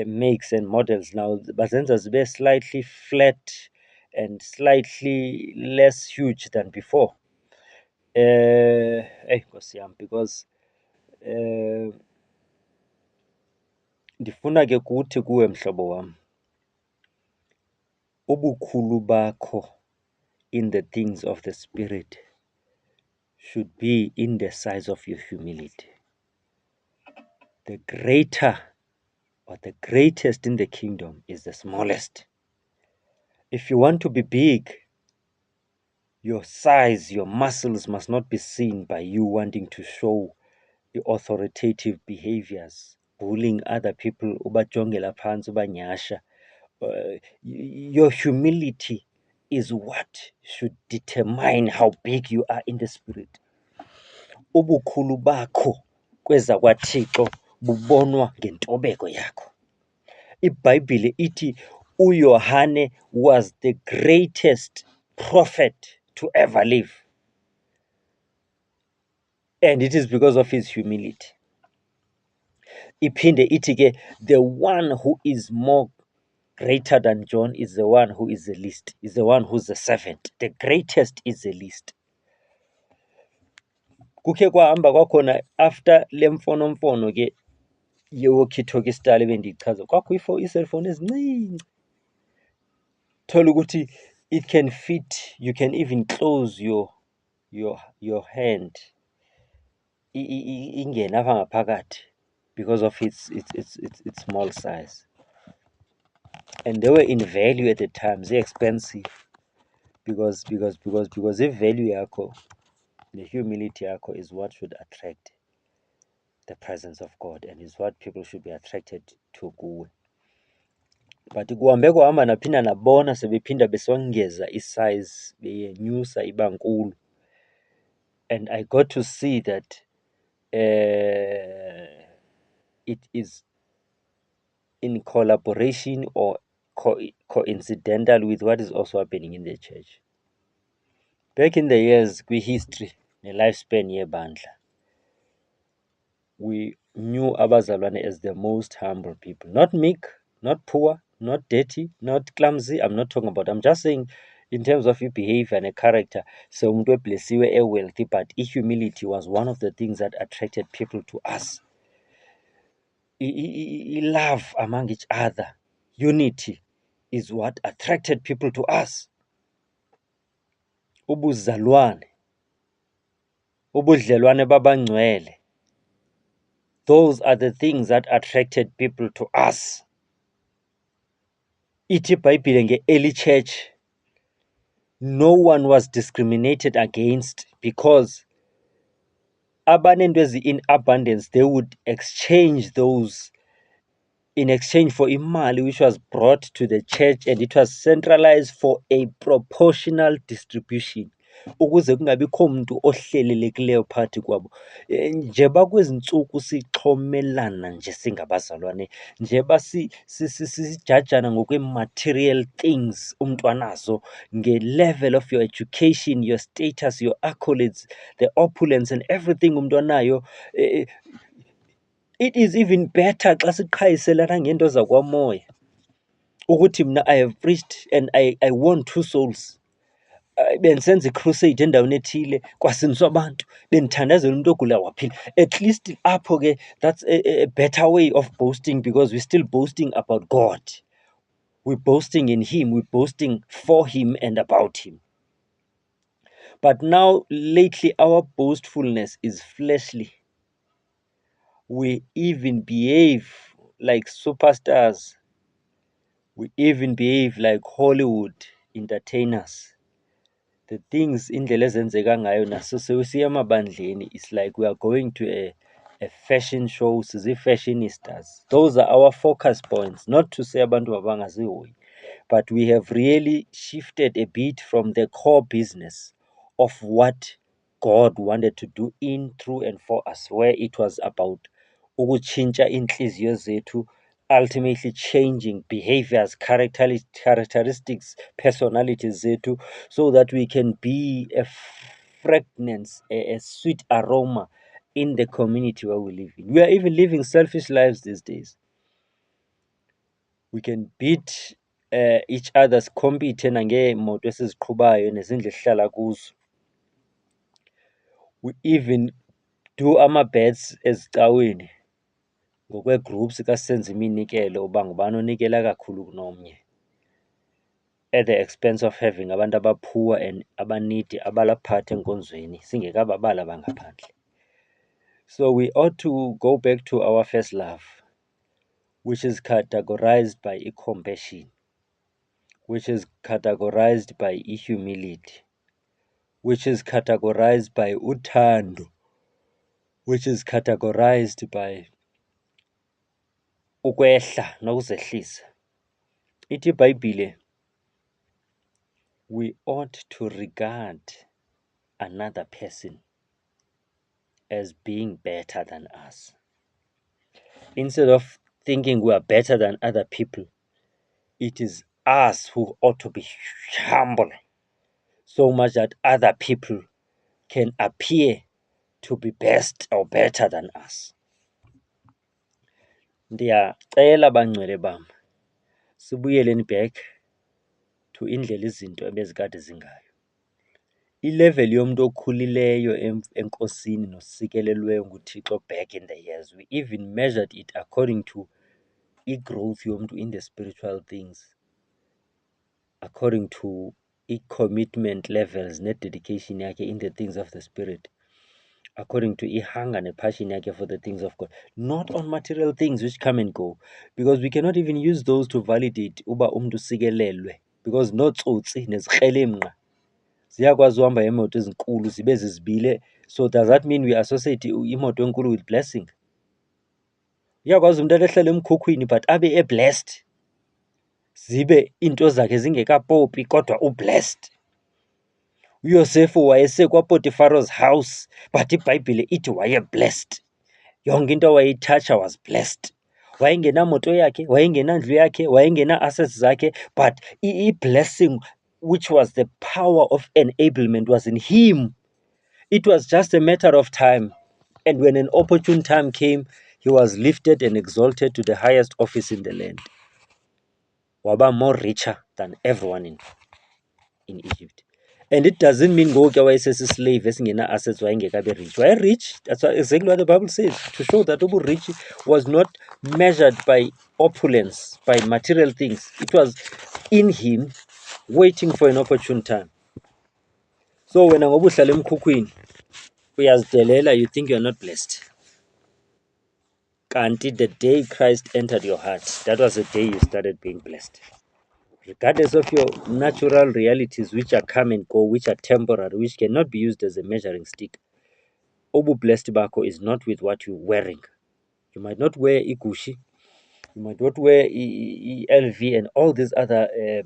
[SPEAKER 1] makes and models now, bazenza zibe slightly flat and slightly less huge than before. Nkosi yam, because ndifuna ke kuthi kuwe mhlobo wam, ubukhulu bakho in the things of the spirit should be in the size of your humility. The greater or the greatest in the kingdom is the smallest. If you want to be big, your size, your muscles must not be seen by you wanting to show the authoritative behaviors, bullying other people, ubajongela phansi, ubanyhasha. Your humility is what should determine how big you are in the spirit. Ubukhulu bakho kwezakwaThixo bubonwa ngentobeko yakho. IBhayibhile ithi uYohane was the greatest prophet to ever live. And it is because of his humility. Iphinde ithi ke, the one who is more greater than John is the one who is the least, is the one who's the servant. The greatest is the least. Kukhe kwahamba kwakhona after le mfonomfono ke ye-walkie-talkie style ebendiyichaza, kwakho ii-cellphone ezincinci. Thola ukuthi it can fit, you can even close your hand ingene apha ngaphakathi because of its small size. And they were in value at the time, expensive, because i-value yakho, the humility yakho is what should attract the presence of God and is what people should be attracted to kuwe. But kuhambe kwahamba naphinda nabona sebephinda besongeza isize beyenyusa iba nkulu. And I got to see that it is in collaboration or coincidental with what is also happening in the church. Back in the years, kwi-history ne-lifespan yebandla, we knew abazalwane as the most humble people. Not meek, not poor, not dirty, not clumsy. I'm just saying in terms of your behavior and a character. So umuntu eblessiwe, wealthy, but humility was one of the things that attracted people to us. Love among each other, unity is what attracted people to us. Ubuzalwane, ubudlelwane babangcwele, those are the things that attracted people to us. Ithi iBhayibhile nge-early church, no one was discriminated against because abanento in abundance, they would exchange those in exchange for imali which was brought to the church, and it was centralized for a proportional distribution. ukuze kungabikho muntu ohlelelekileyo phakathi kwabo. Njeba kwezi ntsuku sixhomelana nje singabazalwane, njeba sijajana ngokwe-material things umntu anazo, nge-level of your education, your status, your accolades, the opulence and everything umntu anayo. It is even better xa siqhayiselana ngento zakwamoya, ukuthi mna I have preached and I won 2 souls. Bendisenza i-crusade endaweni ethile, kwasindiswa abantu, bendithandazela umuntu ogula waphila. At least apho ke, that's a better way of boasting, because we're still boasting about God. We're boasting in Him, we're boasting for Him and about Him. But now, lately, our boastfulness is fleshly. We even behave like superstars. We even behave like Hollywood entertainers. The things indlela ezenzeka ngayo naso sewusiya emabandleni, it's like we are going to a fashion show, sizi-fashionistas. Those are our focus points. Not to say abantu mabangazihoyi, but we have really shifted a bit from the core business of what God wanted to do in, through and for us, where it was about ukutshintsha inhliziyo zethu, ultimately changing behaviors, characteristics, personalities zethu, so that we can be a fragrance, a sweet aroma in the community where we live in. We are even living selfish lives these days. We can beat each other's, compete nangeemoto esiziqhubayo nezindlu esihlala kuzo. We even do ama-bets ezicaweni ngokwe-groups ka senza iminikelo, uba ngubani onikela kakhulu kunomnye, at the expense of having abantu aba-poor and abaneedy abalaphatha enkonzweni singekababali abangaphandle. So we ought to go back to our first love, which is categorized by compassion, which is categorized by humility, which is categorized by uthando, which is categorized by ukwehla nokuzehlisa. Ithi iBhayibhile, we ought to regard another person as being better than us. Instead of thinking we are better than other people, it is us who ought to be humble, so much that other people can appear to be best or better than us. Ndiyacela bangcwele bam, sibuyeleni back to indlela izinto ebezikade zingayo. I-level yomuntu okhulileyo enkosini nosikelelweyo nguThixo back in the years, we even measured it according to i-growth yomntu in the spiritual things, according to i-commitment levels ne-dedication yakhe in the things of the spirit, according to i-hunger ne-passion yakhe for the things of God, not on material things which come and go, because we cannot even use those to validate uba umntu usikelelwe, because nootsotsi nezikrelemnqa ziyakwazi uhamba ngeemoto ezinkulu zibe zizibile. So does that mean we associate imoto enkulu with blessing? Uyakwazi umntu ahlala emkhukhwini but abe e-blessed, zibe iinto zakhe zingekapopi kodwa ublessed. uYosefu wayesekwaPotiphara's house but iBhayibhile ithi waye-blessed. Yonke into wayeyithatsha was blessed. Wayengenamoto yakhe, wayengenandlu yakhe, wayengena-assets zakhe, but i-blessing which was the power of enablement was in him. It was just a matter of time. And when an opportune time came, he was lifted and exalted to the highest office in the land. Waba more richer than everyone in Egypt. And it doesn't mean ngoku wayesesi-slave esingena-assets wayengekabi rich. Waye-rich, that's exactly what the Bible says, to show that ubu-rich was not measured by opulence, by material things. It was in him, waiting for an opportune time. So wena ngoba uhlala emkhukhwini uyazidelela, you think you're not blessed. Kanti the day Christ entered your heart, that was the day you started being blessed. Regardless of your natural realities, which are come and go, which are temporary, which cannot be used as a measuring stick, obu blessed bakho is not with what you're wearing. You might not wear igushi, you might not wear LV and all these other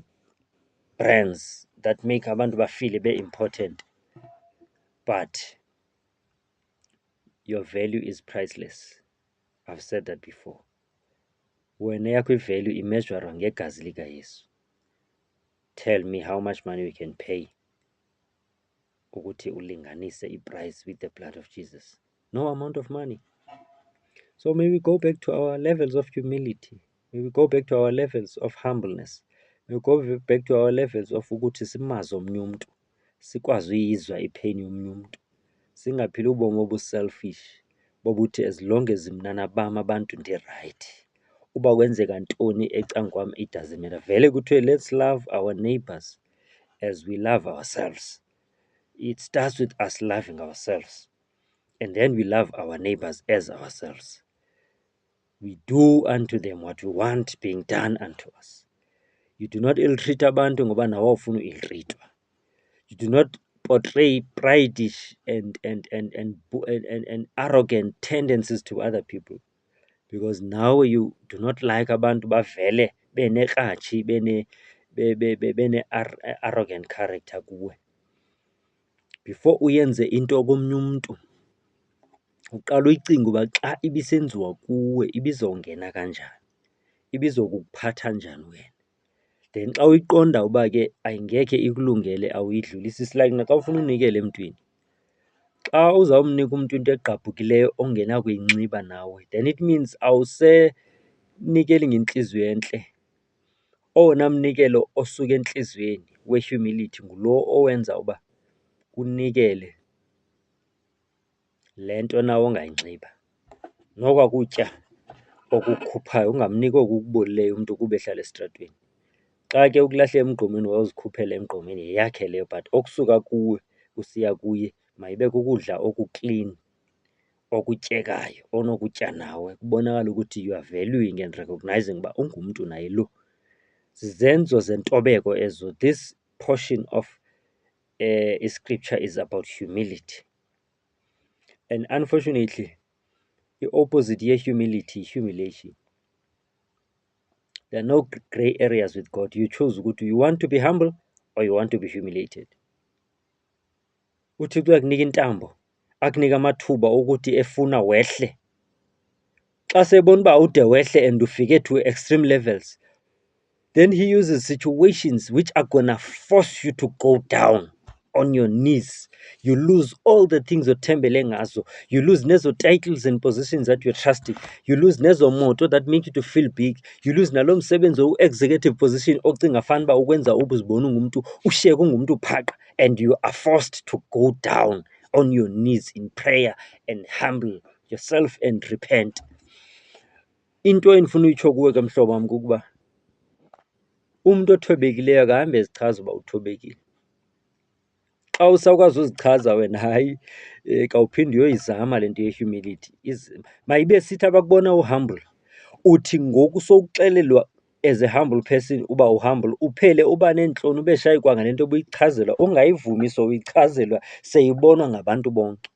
[SPEAKER 1] brands that make abantu bafeel very important. but your value is priceless. I've said that before. Wena yakho i-value imeasurwa ngegazi likaYesu. Tell me how much money we can pay ukuthi ulinganise i-price with the blood of Jesus. No amount of money. So may we go back to our levels of humility. May we go back to our levels of humbleness. May we go back to our levels of ukuthi simazi omunye umuntu, sikwazi uyizwa ipain yomunye umuntu. Singaphili ubomi obu-selfish bokuthi as long as mnana bami abantu ndi-right. Uba kwenzeka ntoni ecangkwami, it doesn't matter. Vele kuthiwe let's love our neighbors as we love ourselves. It starts with us loving ourselves, and then we love our neighbors as ourselves. We do unto them what we want being done unto us. You do not ill-treat abantu ngoba nawe ufuna ill-treatwa. You do not portray prideish and arrogant tendencies to other people, because now you do not like abantu bavele benekratshi bene arrogant character kuwe. Before uyenze into komnye umuntu, uqala uyicinga uba xa ibisenziwa kuwe ibizongena kanjani, ibizokuphatha njani wena. Then xa uyiqonda uba ke ayingekhe ikulungele, awuyidlulisi. It's like naxa ufuna unikela emntwini, xa uzawumnika umntu into egqabhukileyo ongenakuyinxiba nawe, then it means awusenikeli ngentliziyo entle. Owona mnikelo osuka entliziyweni we-humility ngulo owenza uba unikele le nto nawe ongayinxiba. Nokwakutya okukhuphayo ungamniki oku kubolileyo umntu kuba ehlala esitratweni. Xa ke ukulahle emgqomeni wawuzikhuphela emgqomeni yeyakhe leyo, but okusuka kuwe usiya kuye mayibe kukudla okuklin, okutyekayo, onokutya nawe, kubonakala ukuthi you are valuing and recognizing uba ungumntu naye lo. Zizenzo zentobeko ezo. This portion of scripture is about humility. And unfortunately, the opposite ye-humility, humiliation. There are no gray areas with God. You choose ukuthi you want to be humble or you want to be humiliated. UThixo uyakunika intambo, akunika amathuba ukuthi efuna wehle. Xa sebona uba ude wehle and ufike to extreme levels, then he uses situations which are gonna force you to go down on your knees. You lose all the things othembele ngazo. You lose nezo titles and positions that you're trusting. You lose nezo moto that make you to feel big. You lose nalo msebenzi executive position ocinga fanuba ukwenza ubuzibona ungumntu ushiyeke ungumntu phaqa, and you are forced to go down on your knees in prayer and humble yourself and repent. Into endifuna uyitsho kuwe ke mhlobo wam kukuba umuntu othobekileyo akahambe ezichaza uba uthobekile. Xa usakwazi uzichaza wena, hayi, kawuphinde uyoyizama le nto ye-humility. Mayibe sithi abakubona uhumble, uthi ngoku sowuxelelwa as a humble person uba uhumble, uphele uba neentloni, ube shayi kwangale nto ubuyichazelwa, ungayivumi sowuyichazelwa seyibonwa ngabantu bonke.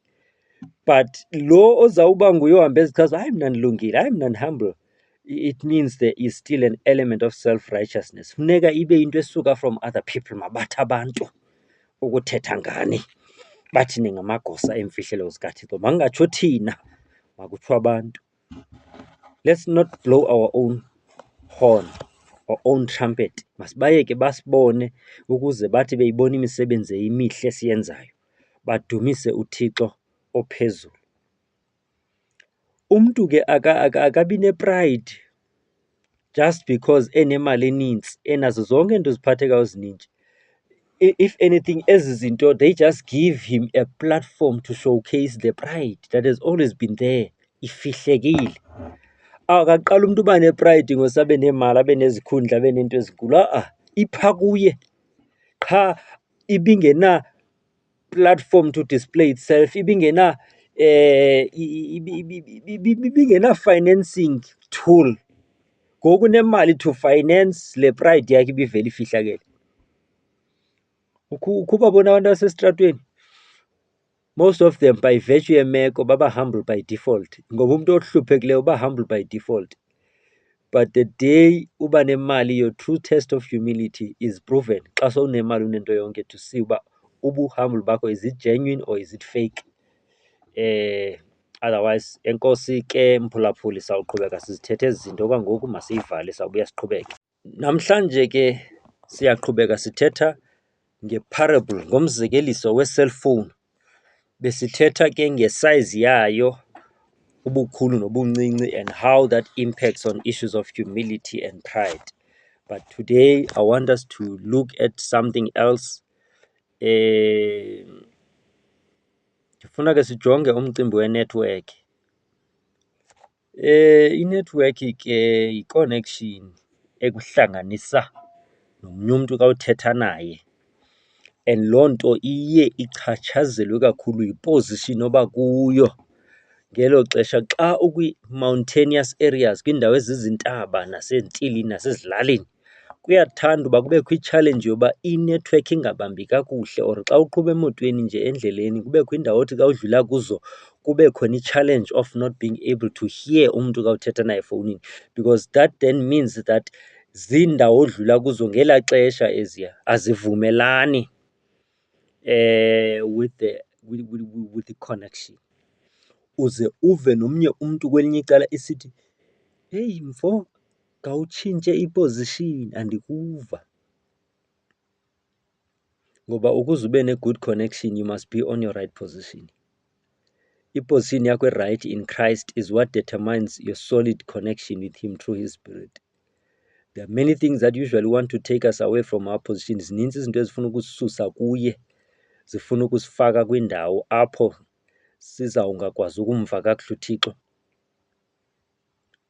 [SPEAKER 1] But lo ozawuba nguye ohamba ezichaza, hayi mna ndilungile, hayi mna ndi-humble, it means there is still an element of self-righteousness. Funeka ibe into esuka from other people. Mabathi abantu ukuthetha ngani, bathi ningamagosa emfihlelo zikaThixo. Mangatsho thina, makutsho abantu. Let's not blow our own horn, our own trumpet. Masibayeke basibone ukuze bathi beyibona imisebenzi emihle esiyenzayo badumise uThixo ophezulu. Umntu ke akabi nepride just because enemali enintsi, enazo zonke into ziphathekayo zininji. If anything, ezi zinto, they just give him a platform to showcase the pride that has always been there, ifihlekile. Akaqala umntu uba nepride ngosabe nemali, abe nezikhundla, abe nento ezinkulu. Ipha kuye qha ibingena platform to display itself, ibingena financing tool. Ngoku nemali to finance le pride yakhe ibivele ifihlakele. Ukuba bona abantu basestratweni, most of them by virtue yemeko baba humble by default, ngoba umuntu ohluphekileyo uba humble by default. But the day uba nemali, your true test of humility is proven xa sowunemali unento yonke, to see uba ubu-humble bakho, is it genuine or is it fake? Otherwise enkosi ke mphulaphuli, sawuqhubeka sizithethe ezi zinto kwangoku, masiyivale, sawubuya siqhubeke. Namhlanje ke siyaqhubeka sithetha nge-parable, ngomzekeliso we-cellphone. Besithetha ke ngesize yayo, ubukhulu nobuncinci, and how that impacts on issues of humility and pride. But today I want us to look at something else. Ndifuna ke sijonge umcimbi we-network. I-network ke yi-connection ekuhlanganisa nomnye umntu xa uthetha naye, and loo nto iye ichatshazelwe kakhulu yiposition oba kuyo ngelo xesha. Xa ukwi-mountainous areas, kwiindawo ezizintaba nasentilini nasezilalini, kuyathanda uba kubekho i-challenge yoba inetwork ingabambi kakuhle, or xa uqhuba emotweni nje endleleni kubekho indawo othi xa udlula kuzo kube khona i-challenge of not being able to hear umntu xa uthetha naye efowunini, because that then means that ziindawo odlula kuzo ngelaa xesha eziya azivumelani with the connection. Uze uve nomnye umntu kwelinye icala esithi, heyi mfo, khawutshintshe iposition, andikuva. Ngoba ukuze ube ne-good connection, you must be on your right position. Iposition yakho right in Christ is what determines your solid connection with him through his spirit. There are many things that usually want to take us away from our position. Zininzi izinto ezifuna ukusisusa kuye, zifuna ukusifaka kwindawo apho sizawungakwazi ukumva kakuhle uThixo.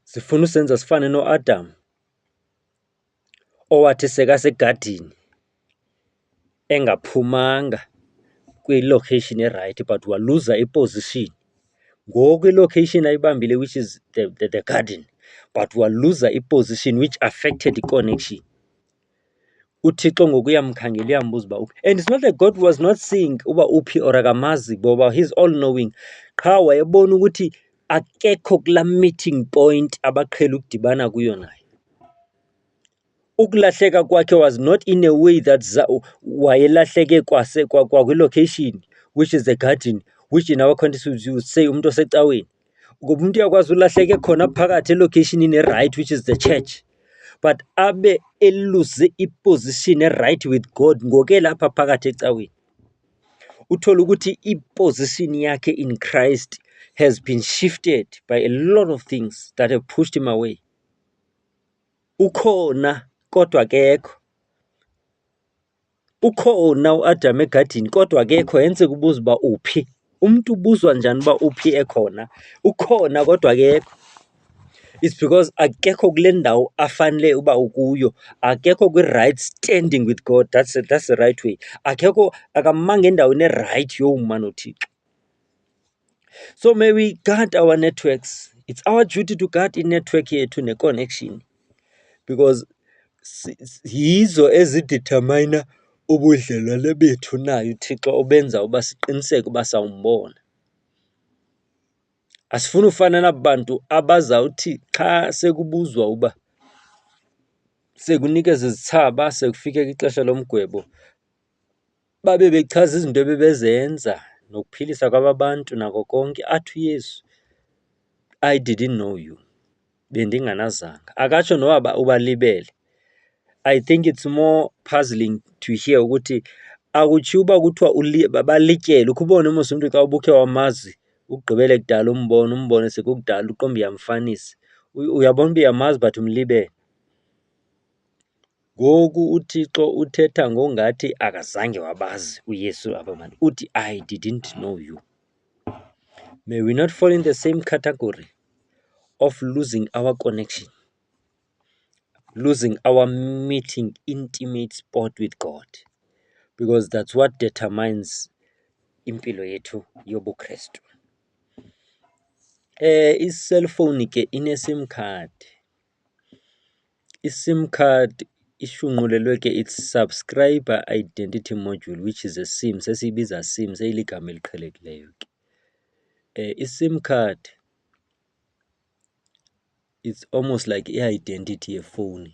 [SPEAKER 1] Zifuna usenza sifane noAdam, owathi sekasegadini engaphumanga kwi-location e-right, but waluza iposition. Ngoku i-location ayibambile, which is the garden, but waluza iposition which affected i-connection. uThixo ngoku uyamkhangela, uyambuza uba uphi. And it's not that God was not seeing uba uphi or akamazi, ngoba he's all knowing. Qha wayebona ukuthi akekho kulaa meeting point abaqhela ukudibana kuyo naye. Ukulahleka kwakhe was not in a way that wayelahleke kwakwi-location, which is the garden, which in our context you would say umntu osecaweni. Ngoba umntu uyakwazi ulahleke khona phakathi elocationini e-right, which is the church, but abe eluze iposition e-right with God ngokelapha phakathi ecaweni. Uthola ukuthi iposition yakhe in Christ has been shifted by a lot of things that have pushed him away. Ukhona kodwa akekho. Ukhona uAdam egadini kodwa akekho. Yenze kubuza uba uphi. Umntu ubuzwa njani uba uphi ekhona? Ukhona kodwa akekho. It's because akekho kule ndawo afanele uba ukuyo, akekho kwi-right standing with God. That's the right way. Akekho, akamanga endaweni e-right yowuma noThixo. So may we guard our networks. It's our duty to guard i-network yethu ne-connection, because yizo ezidetermina ubudlelwane bethu naye uThixo, obenza uba siqiniseke uba sawumbona. Asifuni ufana naba bantu abazawuthi xa sekubuzwa uba sekunikeza izithaba, sekufike ixesha lomgwebo, babe bechaza izinto ebebezenza nokuphilisa kwaba bantu nako konke, athi uYesu, I didn't know you, bendinganazanga. Akatsho noba ubalibele. I think it's more puzzling to hear ukuthi akutshiwo uba kuthiwa balityele. Ukhe ubone mos umntu xa ubukhe wamazi ugqibele kudala umbone sekukudala uqomba uyamfanisa. Uyabona uba uyamazi but umlibele. Ngoku uThixo uthetha ngongathi akazange wabazi uYesu aba bantu. Uthi, I didn't know you. May we not fall in the same category of losing our connection, losing our meeting intimate spot with God, because that's what determines impilo yethu yobuKristu. I-cellphone ke ine-SIM card. I-SIM card ishunqulelwe ke its subscriber identity module, which is a SIM. Sesiyibiza SIM, seyiligama eliqhelekileyo ke. I-SIM card, it's almost like i-identity yefowuni.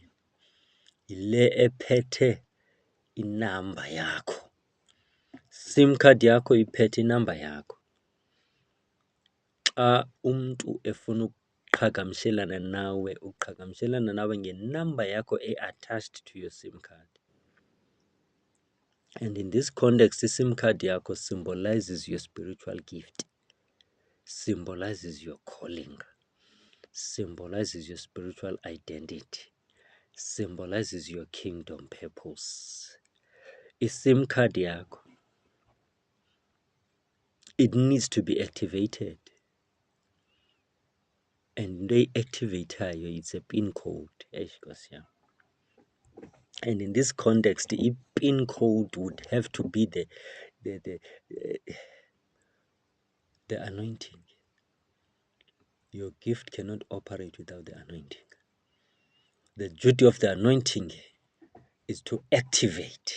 [SPEAKER 1] Yile ephethe inamba yakho. sim card yakho iphethe inamba yakho. Xa umntu efuna ukuqhagamshelana nawe, uqhagamshelana nawe ngenamba yakho attached to your sim card. And in this context, sim card yakho symbolizes your spiritual gift, symbolizes your calling, symbolizes your spiritual identity, symbolizes your kingdom purpose. I-sim card yakho, it needs to be activated. And they activate it's a PIN code. And in this context, a PIN code would have to be the anointing. Your gift cannot operate without the anointing. The duty of the anointing is to activate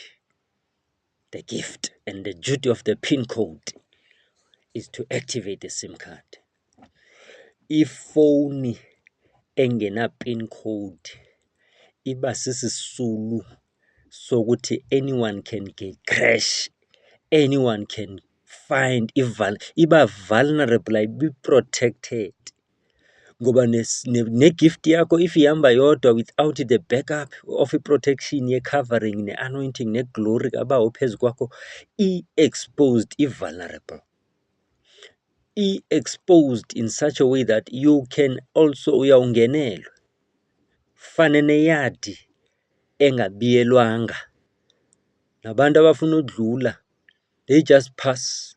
[SPEAKER 1] the gift, and the duty of the PIN code is to activate the SIM card. If phone engena PIN code, iba sisisulu sokuthi anyone can get crash, anyone can find, iba vulnerable, ibe protected. Ngoba ne-gift yakho if ihamba yodwa without the backup of i-protection ye-covering ne-anointing ne-glory kabawo phezu kwakho, i-exposed, i-vulnerable, i-exposed in such a way that you can also uyawungenelwa. Fane neyadi engabiyelwanga, nabantu abafuna udlula they just pass,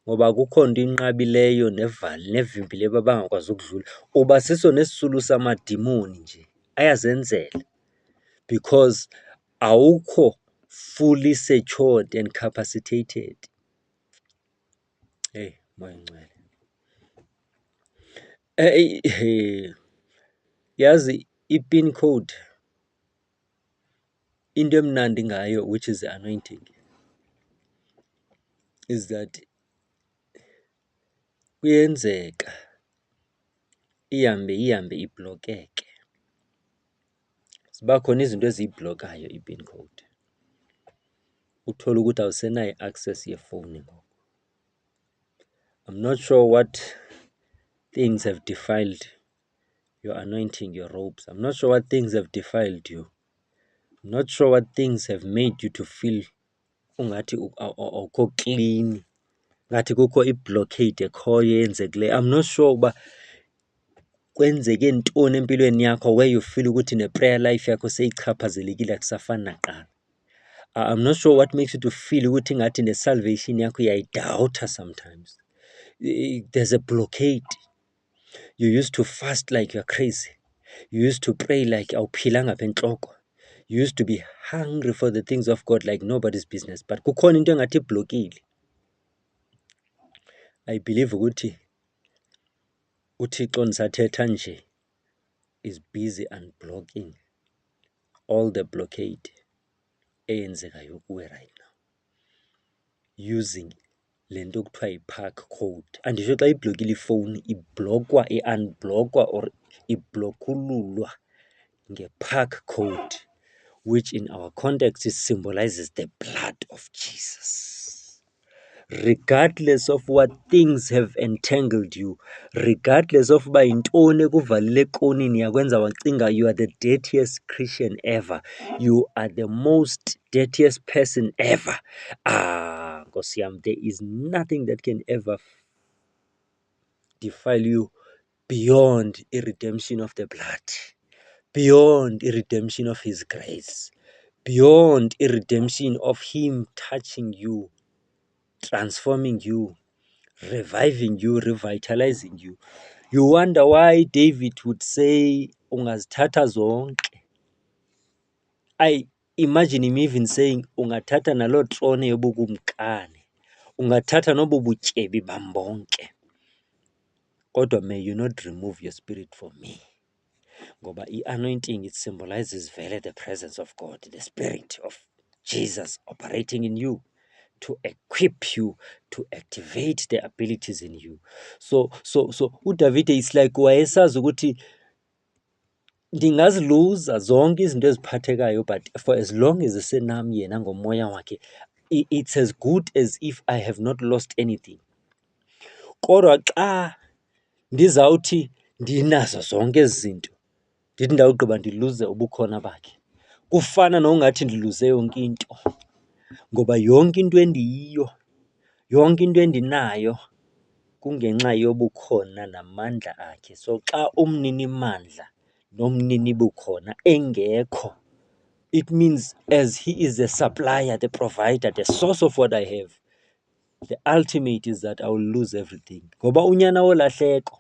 [SPEAKER 1] ngoba akukho nto inqabileyo nevimbileyo babangakwazi ukudlula. Uba siso nesisulu samadimoni nje, ayazenzela, because awukho fully secured and capacitated. Hey, moya ngcwele. Yazi i-PIN code, into emnandi ngayo, which is the anointing, is that kuyenzeka ihambe iblokeke. Ziba khona izinto eziyibhlokayo i-PIN code. Uthole ukuthi awusenayo i-access yefowuni ngoku. I'm not sure what things have defiled your anointing, your robes. I'm not sure what things have defiled you. I'm not sure what things have made you to feel ungathi awukho clean, ngathi kukho i-blockade ekhoyo eyenzekileyo. I'm not sure uba kwenzeke ntoni empilweni yakho where you feel ukuthi ne-prayer life yakho seyichaphazelekile, akusafani naqala. I'm not sure what makes you to feel ukuthi ngathi ne-salvation yakho uyayidoubt sometimes. There's a blockade. You used to fast like you're crazy. You used to pray like awuphilanga apha entloko. You used to be hungry for the things of God like nobody's business. But kukhona into engathi iblokile. I believe ukuthi uThixo nisathetha nje is busy unblocking all the blockade eyenzekayo kuwe right now, using le nto kuthiwa yi-park code. Andisho xa iblokile ifowuni iblokwa, i-unblockwa or iblokululwa nge-park code, which in our context symbolizes the blood of Jesus. Regardless of what things have entangled you, regardless of uba yintoni ekuvalele ekonini yakwenza wacinga you are the dirtiest Christian ever, you are the most dirtiest person ever. Nkosi yam, there is nothing that can ever defile you beyond a redemption of the blood, beyond a redemption of his grace, beyond a redemption of him touching you, transforming you, reviving you, revitalizing you. You wonder why David would say, ungazithatha zonke. I imagine him even saying, ungathatha naloo trone yobukumkani, ungathatha nobu butyebi bam bonke, kodwa may you not remove your spirit from me. Ngoba i-anointing, it symbolizes vele the presence of God, the spirit of Jesus operating in you, to equip you, to activate the abilities in you. So uDavide is like wayesazi ukuthi ndingaziluza zonke izinto eziphathekayo, but for as long as esenami yena ngomoya wakhe, it's as good as if I have not lost anything. Kodwa xa ndizawuthi ndinazo zonke ezi zinto ndithi ndawugqiba ndiluze ubukhona bakhe, kufana nongathi ndiluze yonke into, ngoba yonke into endiyiyo, yonke into endinayo kungenxa yobukhona namandla akhe. So xa umnini mandla nomnini bukhona engekho, it means as he is the supplier, the provider, the source of what I have, the ultimate is that I will lose everything. Ngoba unyana wolahleko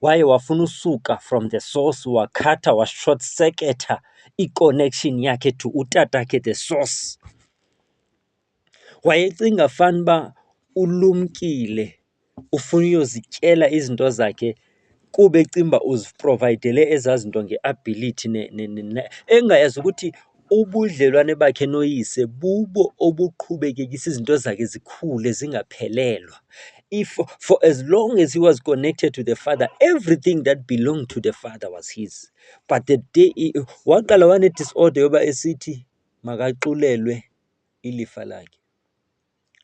[SPEAKER 1] waye wafuna usuka from the source, wakhatha washort circuita i-connection yakhe to utatakhe the source. Wayecinga fanuba ulumkile ufuna uyozityela izinto zakhe kuba ecimba uziprovidele ezaa zinto nge-ability engayazi ukuthi ubudlelwane bakhe noyise bubo obuqhubekekisa izinto zakhe zikhule zingaphelelwa. If for as long as he was connected to the father, everything that belonged to the father was his. But the day waqala wane-disorder yoba esithi makaxulelwe ilifa lakhe.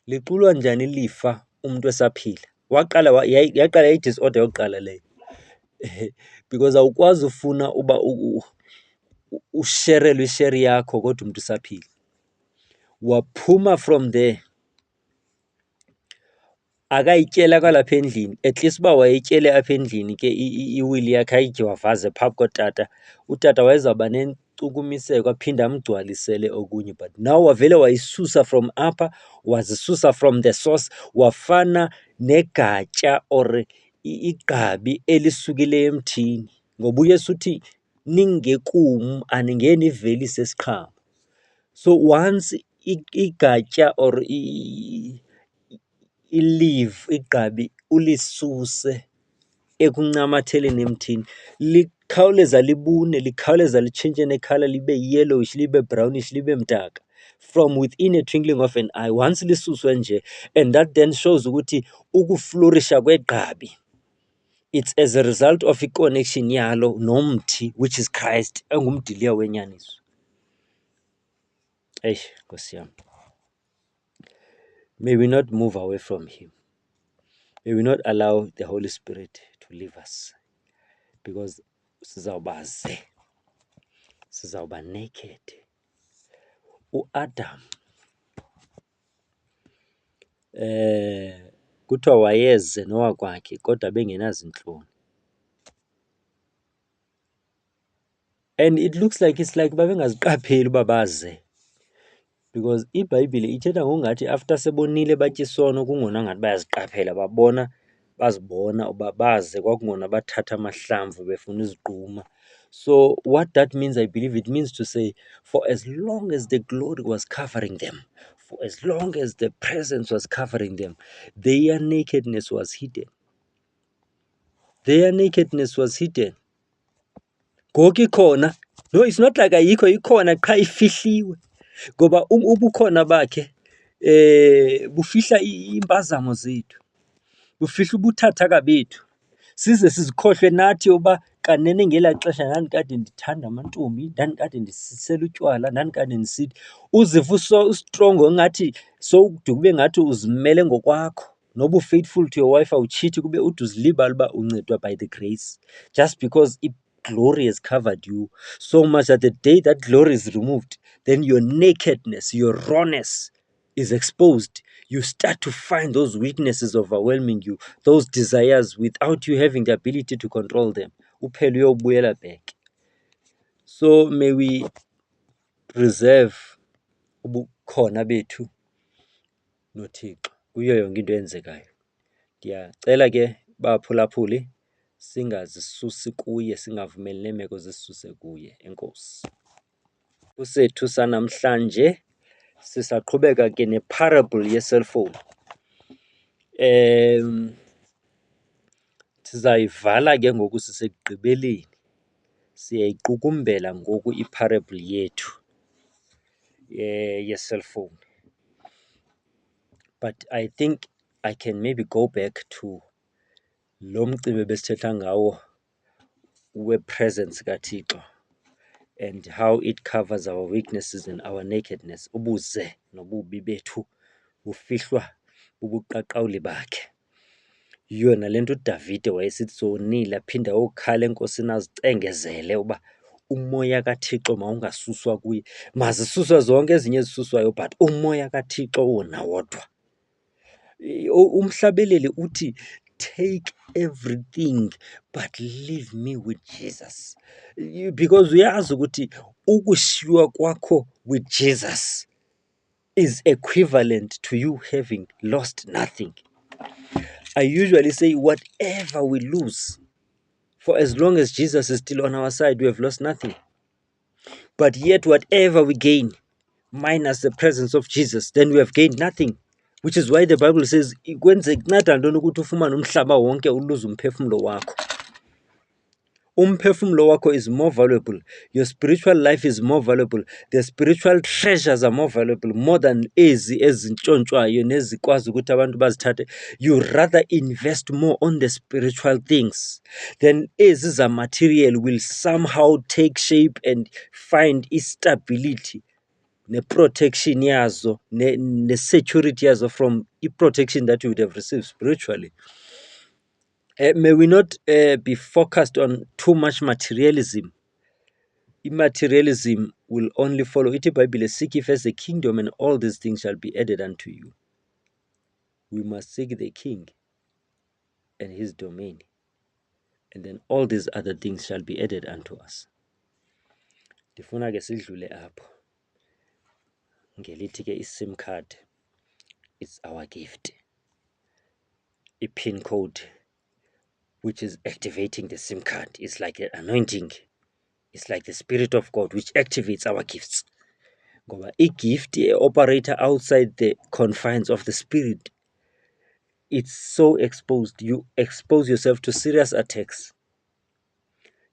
[SPEAKER 1] Liqulwa njani ilifa umuntu esaphila? Yaqala i-disorder yokuqala leyo. Because awukwazi ufuna uba usherelwe ishare yakho kodwa umuntu usaphila. Waphuma from there, akayityela kwalapha endlini, at least uba wayetyele apha endlini ke iwili yakhe ayitye wavaze phambi kotata, utata wayezawuba nencukumiseko aphinde amgcwalisele okunye. But now wavele wayisusa from apha, wazisusa from the source, wafana negatya or igqabi elisukileyo emthini. Ngoba uyesu uthi ningekum aningeni ivelise isiqhamo. So once igatya or i-leaf, igqabi ulisuse ekuncamatheleni emthini, likhawuleza libune, likhawuleza litshintshe nekhala libe yellowish, libe brownish, libe mdaka from within a twinkling of an eye. Once lisuswe nje, and that then shows ukuthi ukuflourisha kwegqabi, it's as a result of i-connection yalo nomthi, which is Christ, engumdiliya wenyaniso. Eish, Nkosi yami. May we not move away from him. May we not allow the Holy Spirit to leave us, because sizawuba naked. U-Adam kuthiwa wayeze nowakwakhe kodwa bengenazintloni. And it looks like it's like babengaziqapheli uba baze, because iBhayibhile ithetha ngokungathi after sebonile batya isono kungona ngathi bayaziqaphela, bazibona uba baze kwakungona bathatha amahlamvu befuna uzigquma. So what that means, I believe it means to say, for as long as the glory was covering them, for as long as the presence was covering them, their nakedness was hidden. Their nakedness was hidden. Ngoku ikhona. No, it's not like ayikho, ikhona qha ifihliwe. Ngoba ubukhona bakhe bufihla impazamo zethu, bufihla ubuthathaka bethu, size sizikhohlwe nathi uba kanene ngelaa xesha ndandikade ndithanda amantombi, ndandikade ndisisela utywala, ndandikade ndisithi. Uzive ustrongo ngathi sowude kube ngathi uzimele ngokwakho, noba u-faithful to your wife awutshithi, kube ude uzilibala uba uncedwa by the grace, just because glory has covered you so much that the day that glory is removed, then your nakedness, your rawness is exposed. You start to find those weaknesses overwhelming you, those desires, without you having the ability to control them. Uphele uyobuyela back. So may we preserve ubukhona bethu noThixo kuyo yonke into eyenzekayo. Ndiyacela ke baphulaphuli singazisusi kuye, singavumeli neemeko zisisuse kuye. Enkosi. Usethu sanamhlanje sisaqhubeka ke neparable ye-cellphone. Sizayivala ke ngoku sisekugqibeleni, siyayiqukumbela ngoku iparable yethu ye-cellphone. But I think I can maybe go back to lo mcimbi besithetha ngawo we-presence kaThixo and how it covers our weaknesses and our nakedness. Ubuze nobubi bethu bufihlwa bubuqaqawuli bakhe. Yona lento uDavide wayesithi sonile aphinde ayokhala enkosini azicengezele uba umoya kaThixo mawungasuswa kuye. Mazisuswe zonke ezinye ezisuswayo but umoya kaThixo wona wodwa. Umhlabeleli uthi take everything but leave me with Jesus. Because uyazi ukuthi ukushiywa kwakho with Jesus is equivalent to you having lost nothing. I usually say whatever we lose, for as long as Jesus is still on our side, we have lost nothing. But yet whatever we gain, minus the presence of Jesus, then we have gained nothing. Which is why the Bible says, kwenzeka ntoni ukuthi ufumane umhlaba wonke uluze umphefumulo wakho. Umphefumulo wakho is more valuable. Your spiritual life is more valuable. The spiritual treasures are more valuable, more than ezi ezintshontshwayo nezikwazi ukuthi abantu bazithathe. You rather invest more on the spiritual things. Then ezi zamaterial will somehow take shape and find stability ne-protection yazo, ne-security yazo from i-protection that you would have received spiritually. May we not be focused on too much materialism. Immaterialism will only follow. Ithi iBhayibhile, seek ye first the kingdom and all these things shall be added unto you. We must seek the king and his domain, and then all these other things shall be added unto us. Ndifuna ke sidlule apho ngelithi ke i-SIM card, it's our gift. I-PIN code, which is activating the SIM card. It's like an anointing. It's like the Spirit of God, which activates our gifts. Ngoba i-gift operator outside the confines of the Spirit, it's so exposed. You expose yourself to serious attacks.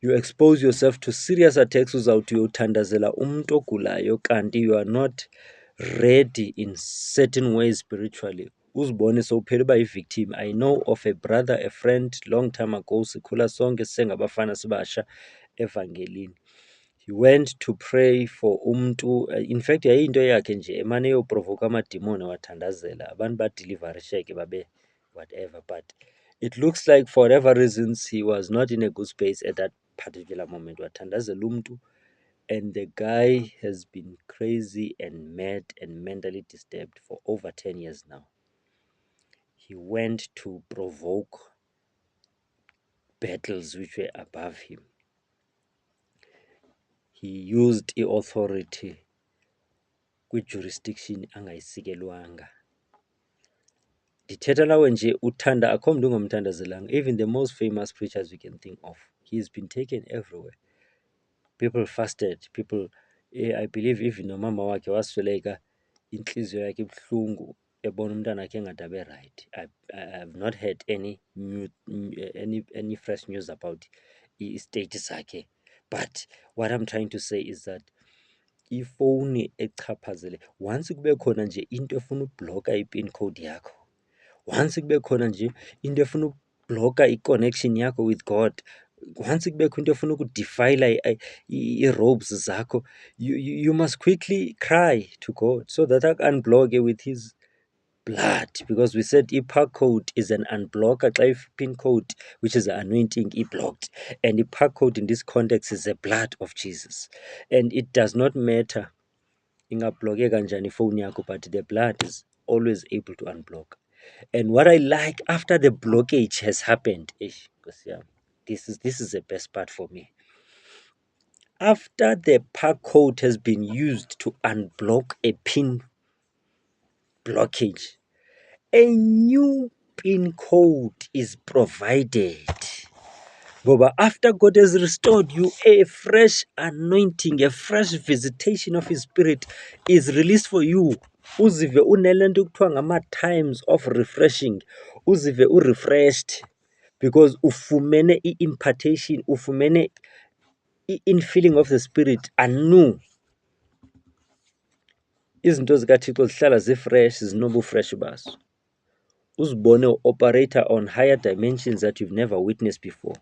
[SPEAKER 1] You expose yourself to serious attacks uzawuthi uyothandazela umuntu ogulayo kanti you are not ready in certain ways spiritually. Uzibone sowuphela uba yi-victim. I know of a brother, a friend, long time ago, sikhula sonke sisengabafana sibasha evangelini. He went to pray for umntu. In fact, yayinto yakhe nje emane yoprovoke amadimoni wathandazela. Abantu badeliverisheke babe whatever. But it looks like for whatever reasons, he was not in a good space at that particular moment. Wathandazela umntu. And the guy has been crazy and mad and mentally disturbed for over 10 years now. He went to provoke battles which were above him. He used authority kwi-jurisdiction angayisikelwanga. Ndithetha nawe nje uthanda akho mntu ungomthandazelanga. Even the most famous preachers we can think of, he's been taken everywhere. People fasted, people, I believe even nomama wakhe wasweleka, inhliziyo yakhe ibuhlungu ebona umntana wakhe engade abe right. I have not heard any fresh news about i-status sakhe. But what I'm trying to say is that ifowuni echaphazele, once kube khona nje into efuna ubloka i-PIN code yakho, once kube khona nje into efuna ubloka i-connection yakho with God, once kubekho into efuna ukudefile i-robes zakho, you must quickly cry to God so that unblock with his blood, because we said i-park code is an unblocker. Xa i-PIN code, which is an anointing, blocked, and the park code in this context is the blood of Jesus, and it does not matter ingabloke kanjani ifowuni yakho, but the blood is always able to unblock. And what I like, after the blockage has happened, this is the best part for me. After the park code has been used to unblock a PIN blockage, a new PIN code is provided. But after God has restored you, a fresh anointing, a fresh visitation of His Spirit is released for you. Uzive unelento kuthiwa ngama-times of refreshing. Uzive refreshed because ufumene i-impartation, ufumene i-infilling of the Spirit anew. Izinto zikaThixo zihlala zifresh, zinobufresh baso. Uzibone operator on higher dimensions that you've never witnessed before.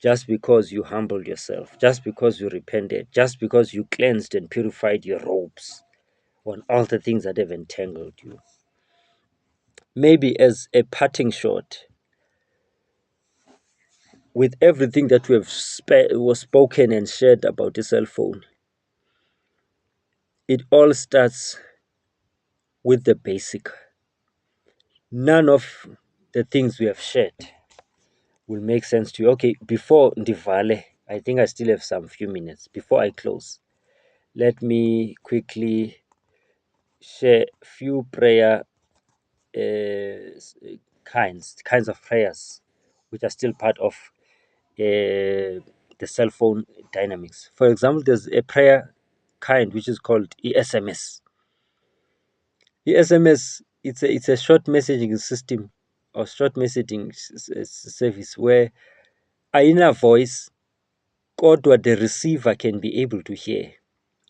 [SPEAKER 1] Just because you humbled yourself, just because you repented, just because you cleansed and purified your robes. on all the things that have entangled you. Maybe as a parting shot, with everything that we have was spoken and shared about the cell phone, it all starts with the basic. None of the things we have shared will make sense to you. Okay, before Ndivale, I think I still have some few minutes. Before I close, let me quickly share few prayer kinds of prayers which are still part of the cell phone dynamics. For example, there's a prayer kind which is called SMS. SMS, it's a short messaging system or short messaging service where ayina voice kodwa the receiver can be able to hear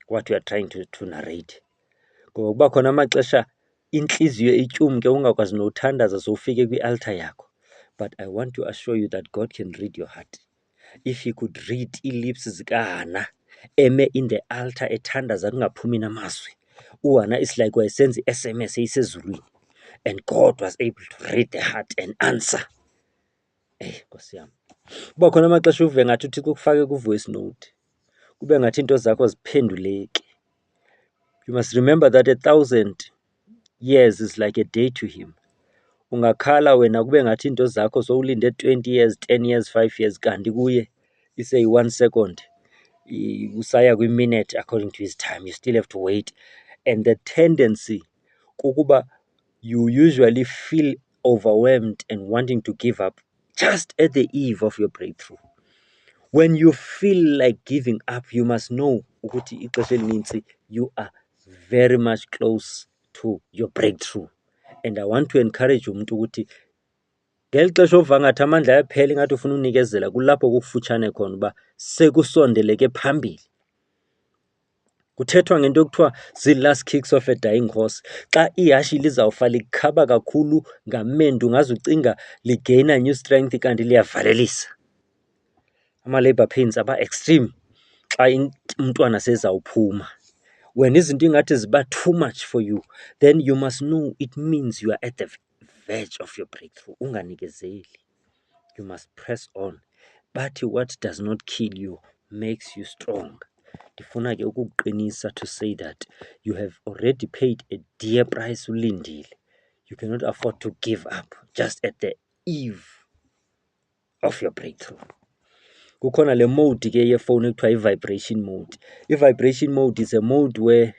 [SPEAKER 1] what you are trying to narrate. Ngoba kuba khona amaxesha inhliziyo ityumke ungakwazi nothandaza sowufike kwi-altar yakho. But I want to assure you that God can read your heart. If he could read ii-lips zikaHana eme in the altar ethandaza kungaphumi namazwi, uHana is like wayesenza i-SMS eyisezulwini, and God was able to read the heart and answer. Nkosi yami, kuba khona amaxesha uve ngathi uThixo kufake ku-voice note kube ngathi into zakho ziphenduleki. You must remember that 1,000 years is like a day to him. Ungakhala wena kube ngathi into zakho sowulinde 20 years, 10 years, 5 years, kanti kuye isey 1 second. Usaya kwi-minute according to his time. You still have to wait. And the tendency kukuba you usually feel overwhelmed and wanting to give up just at the eve of your breakthrough. When you feel like giving up, you must know ukuthi ixesha elinintsi you are very much close to your breakthrough. And I want to encourage umuntu ukuthi ngeli xesha ova ngathi amandla ayaphela ingathi ufuna unikezela, kulapho kufutshane khona uba sekusondeleke phambili. Kuthethwa ngento ekuthiwa zii-last kicks of a dying horse. Xa ihashe lizawufa likhaba kakhulu ngamendu ungaze ucinga ligaina new strength kanti liyavalelisa. Ama-labor pains aba extreme xa umntwana sezawuphuma. When izinto ingathi ziba too much for you, then you must know it means you are at the verge of your breakthrough. Unganikezeli. You must press on. But what does not kill you makes you strong. Ndifuna ke ukukuqinisa to say that you have already paid a dear price ulindile. You cannot afford to give up just at the eve of your breakthrough. Kukhona le mode ke yefone ekuthiwa i-vibration mode. I-vibration mode is a mode where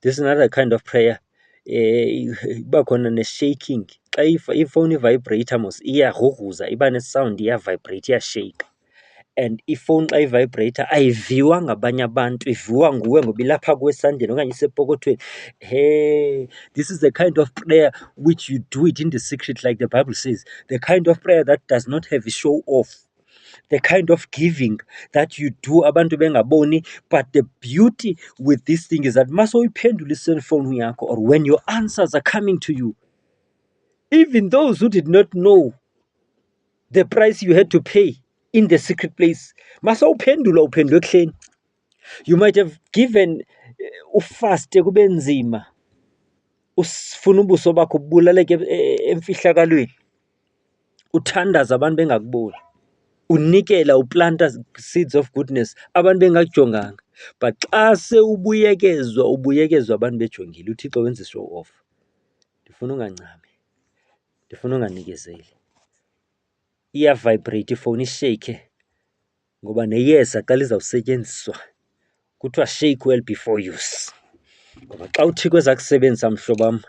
[SPEAKER 1] this is another kind of prayer. Iba khona ne-shaking. Xa ifone ivibrator mos iyagruzuza, iba ne-sound, iya-vibrate, iyashake. And ifone xa ivibrator ayiviwa ngabanye abantu, iviwa nguwe ngoba ilapha kuwe esandleni okanye isepokothweni. This is the kind of prayer which you do it in the secret, like the Bible says. The kind of prayer that does not have a show off. The kind of giving that you do abantu bengaboni. But the beauty with this thing is that masoyiphendula i-cellphone yakho, or when your answers are coming to you, even those who did not know the price you had to pay in the secret place, masawuphendula uphendula ekuseni. You might have given ufaste kube nzima, usifuna ubuso bakho bulaleke emfihlakalweni, uthandaza abantu bengakuboni, unikela, uplanta seeds of goodness abantu bengakujonganga. But xa ubuyekezwa abantu bejongile, uThixo wenza show off. Ndifuna ungancami, ndifuna unganikezeli. Iya-vibrate ifowuni, isheyikhe, ngoba neyeza xa lizawusetyenziswa kuthiwa shake well before use. Ngoba xa uThixo ezakusebenzisa mhlobo wam,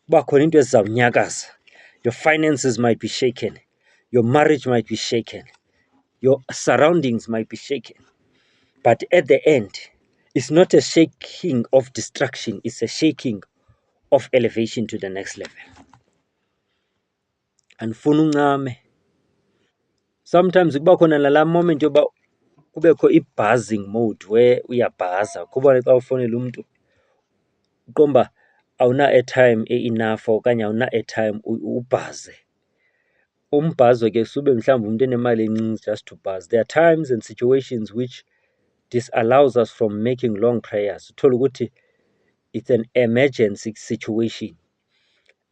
[SPEAKER 1] kuba khona into ezizawunyakaza. Your finances might be shaken, your marriage might be shaken, your surroundings might be shaken. But at the end, it's not a shaking of destruction, it's a shaking of elevation to the next level. Andifuna uncame. Sometimes kuba khona nalaa moment yoba kubekho i-buzzing mode where uyabhaza. Kubona xa ufonela umntu uqomba awuna-airtime enough okanye awuna-airtime ubhaze. Umbhazo ke sube mhlawumbi umuntu enemali encinci just to buzz. There are times and situations which disallows us from making long prayers. Uthole ukuthi it's an emergency situation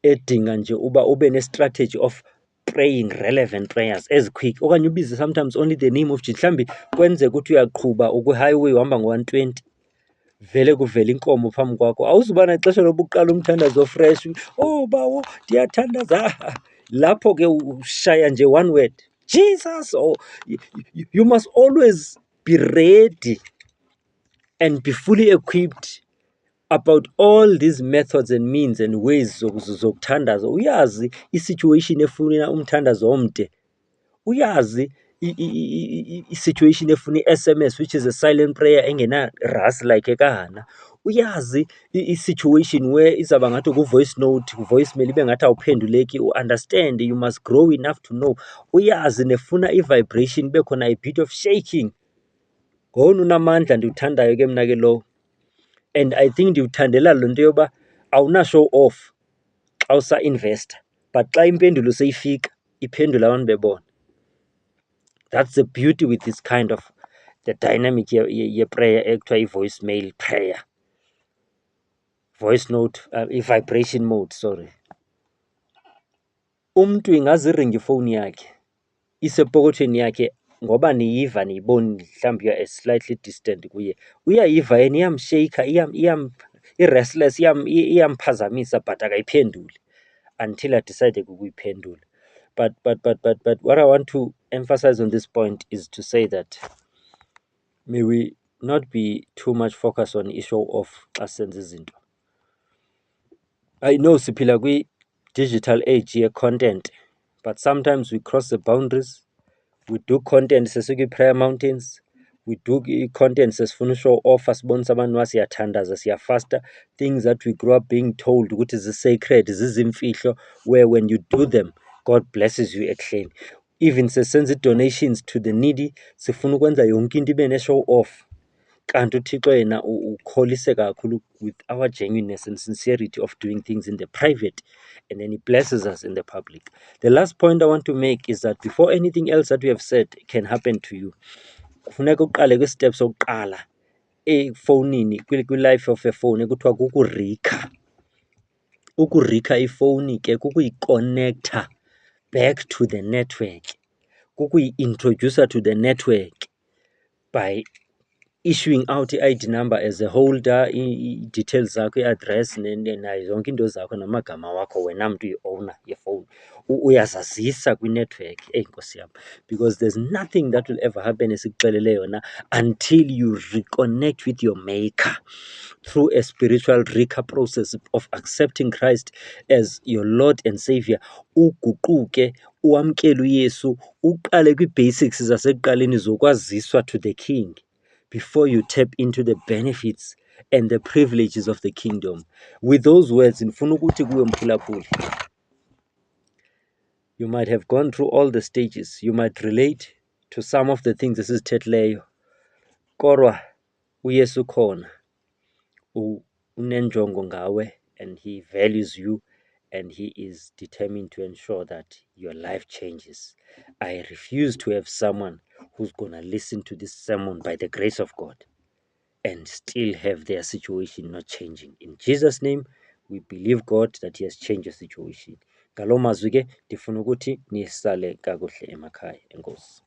[SPEAKER 1] edinga nje uba ube ne-strategy of praying relevant prayers as quick, okanye ubize sometimes only the name of Jesus. Mhlawumbi kwenzeka ukuthi uyaqhuba ukwi-highway uhamba ngo-120 vele kuvela inkomo phambi kwakho, awuzuba naxesha loba uqala umthandazo fresh, oh bawo ndiyathandaza. Lapho ke ushaya nje one word, Jesus. Or you must always be ready and be fully equipped about all these methods and means and ways zokuthandaza. Uyazi i-situation efuna umthandazo omde, uyazi i-situation efuna i-SMS, which is a silent prayer engena ras like ekahana. Uyazi i-situation where izaba ngathi ku-voice note, voicemail ibe ngathi awuphenduleki. Understand, you must grow enough to know. Uyazi nefuna i-vibration ibe khona a bit of shaking. Ngona unamandla ndiwuthandayo ke mna ke lowo, and I think ndiwuthandela lo nto yoba awuna-show off xa usa-investa, but xa impendulo seyifika iphendula abantu bebona. That's the beauty with this kind of the dynamic ye-prayer ekuthiwa i-voicemail prayer, voice note, i-vibration mode, sorry. Umntu ingaziringa ifowuni yakhe isepokothweni yakhe ngoba niyiva niyiboni, mhlawumbi you are slightly distant kuye, uyayiva yena iyamsheyikha, i-restless, iyamphazamisa, but akayiphenduli until adicide ukuyiphendula. But what I want to emphasize on this point is to say that may we not be too much focused on issue of xa senza izinto. I know siphila kwi-digital age ye-content, but sometimes we cross the boundaries. We do content sesikwi-prayer mountains, we do content sesifuna ushow off, asibonisa abantu uba siyathandaza, siyafasta, things that we grew up being told ukuthi zi-sacred, zizimfihlo, where when you do them God blesses you ekuhleni. Even sesenza donations to the needy, sifuna ukwenza yonke into ibe ne-show off, kanti uThixo yena ukholise kakhulu with our genuineness and sincerity of doing things in the private, and then he blesses us in the public. The last point I want to make is that before anything else that we have said can happen to you, kufuneka uqale kwi-step sokuqala efowunini, kwi-life of a phone ekuthiwa kukurikha. Ukurikha ifowuni ke kukuyikonekta back to the network, kukuyi-introducer to the network by issuing out i-ID number as a holder, i-details zakho, i-address nayo zonke into zakho namagama wakho, wena mntu uyi-owner yefowuni, uyazazisa kwinetwork. Nkosi yam, because there's nothing that will ever happen esikuxelele yona until you reconnect with your maker through a spiritual recap process of accepting Christ as your Lord and Savior. Uguquke, uamkele uYesu, uqale kwi-basics zasekuqaleni zokwaziswa to the King before you tap into the benefits and the privileges of the kingdom. With those words, ndifuna ukuthi kuwe mphulaphuli, you might have gone through all the stages, you might relate to some of the things esizithethileyo, kodwa uYesu khona, unenjongo ngawe, and he values you, and he is determined to ensure that your life changes. I refuse to have someone who's going to listen to this sermon by the grace of God and still have their situation not changing. In Jesus' name, we believe God that he has changed your situation. Ngalo mazwi ke ndifuna ukuthi nisale kakuhle emakhaya. Enkosi.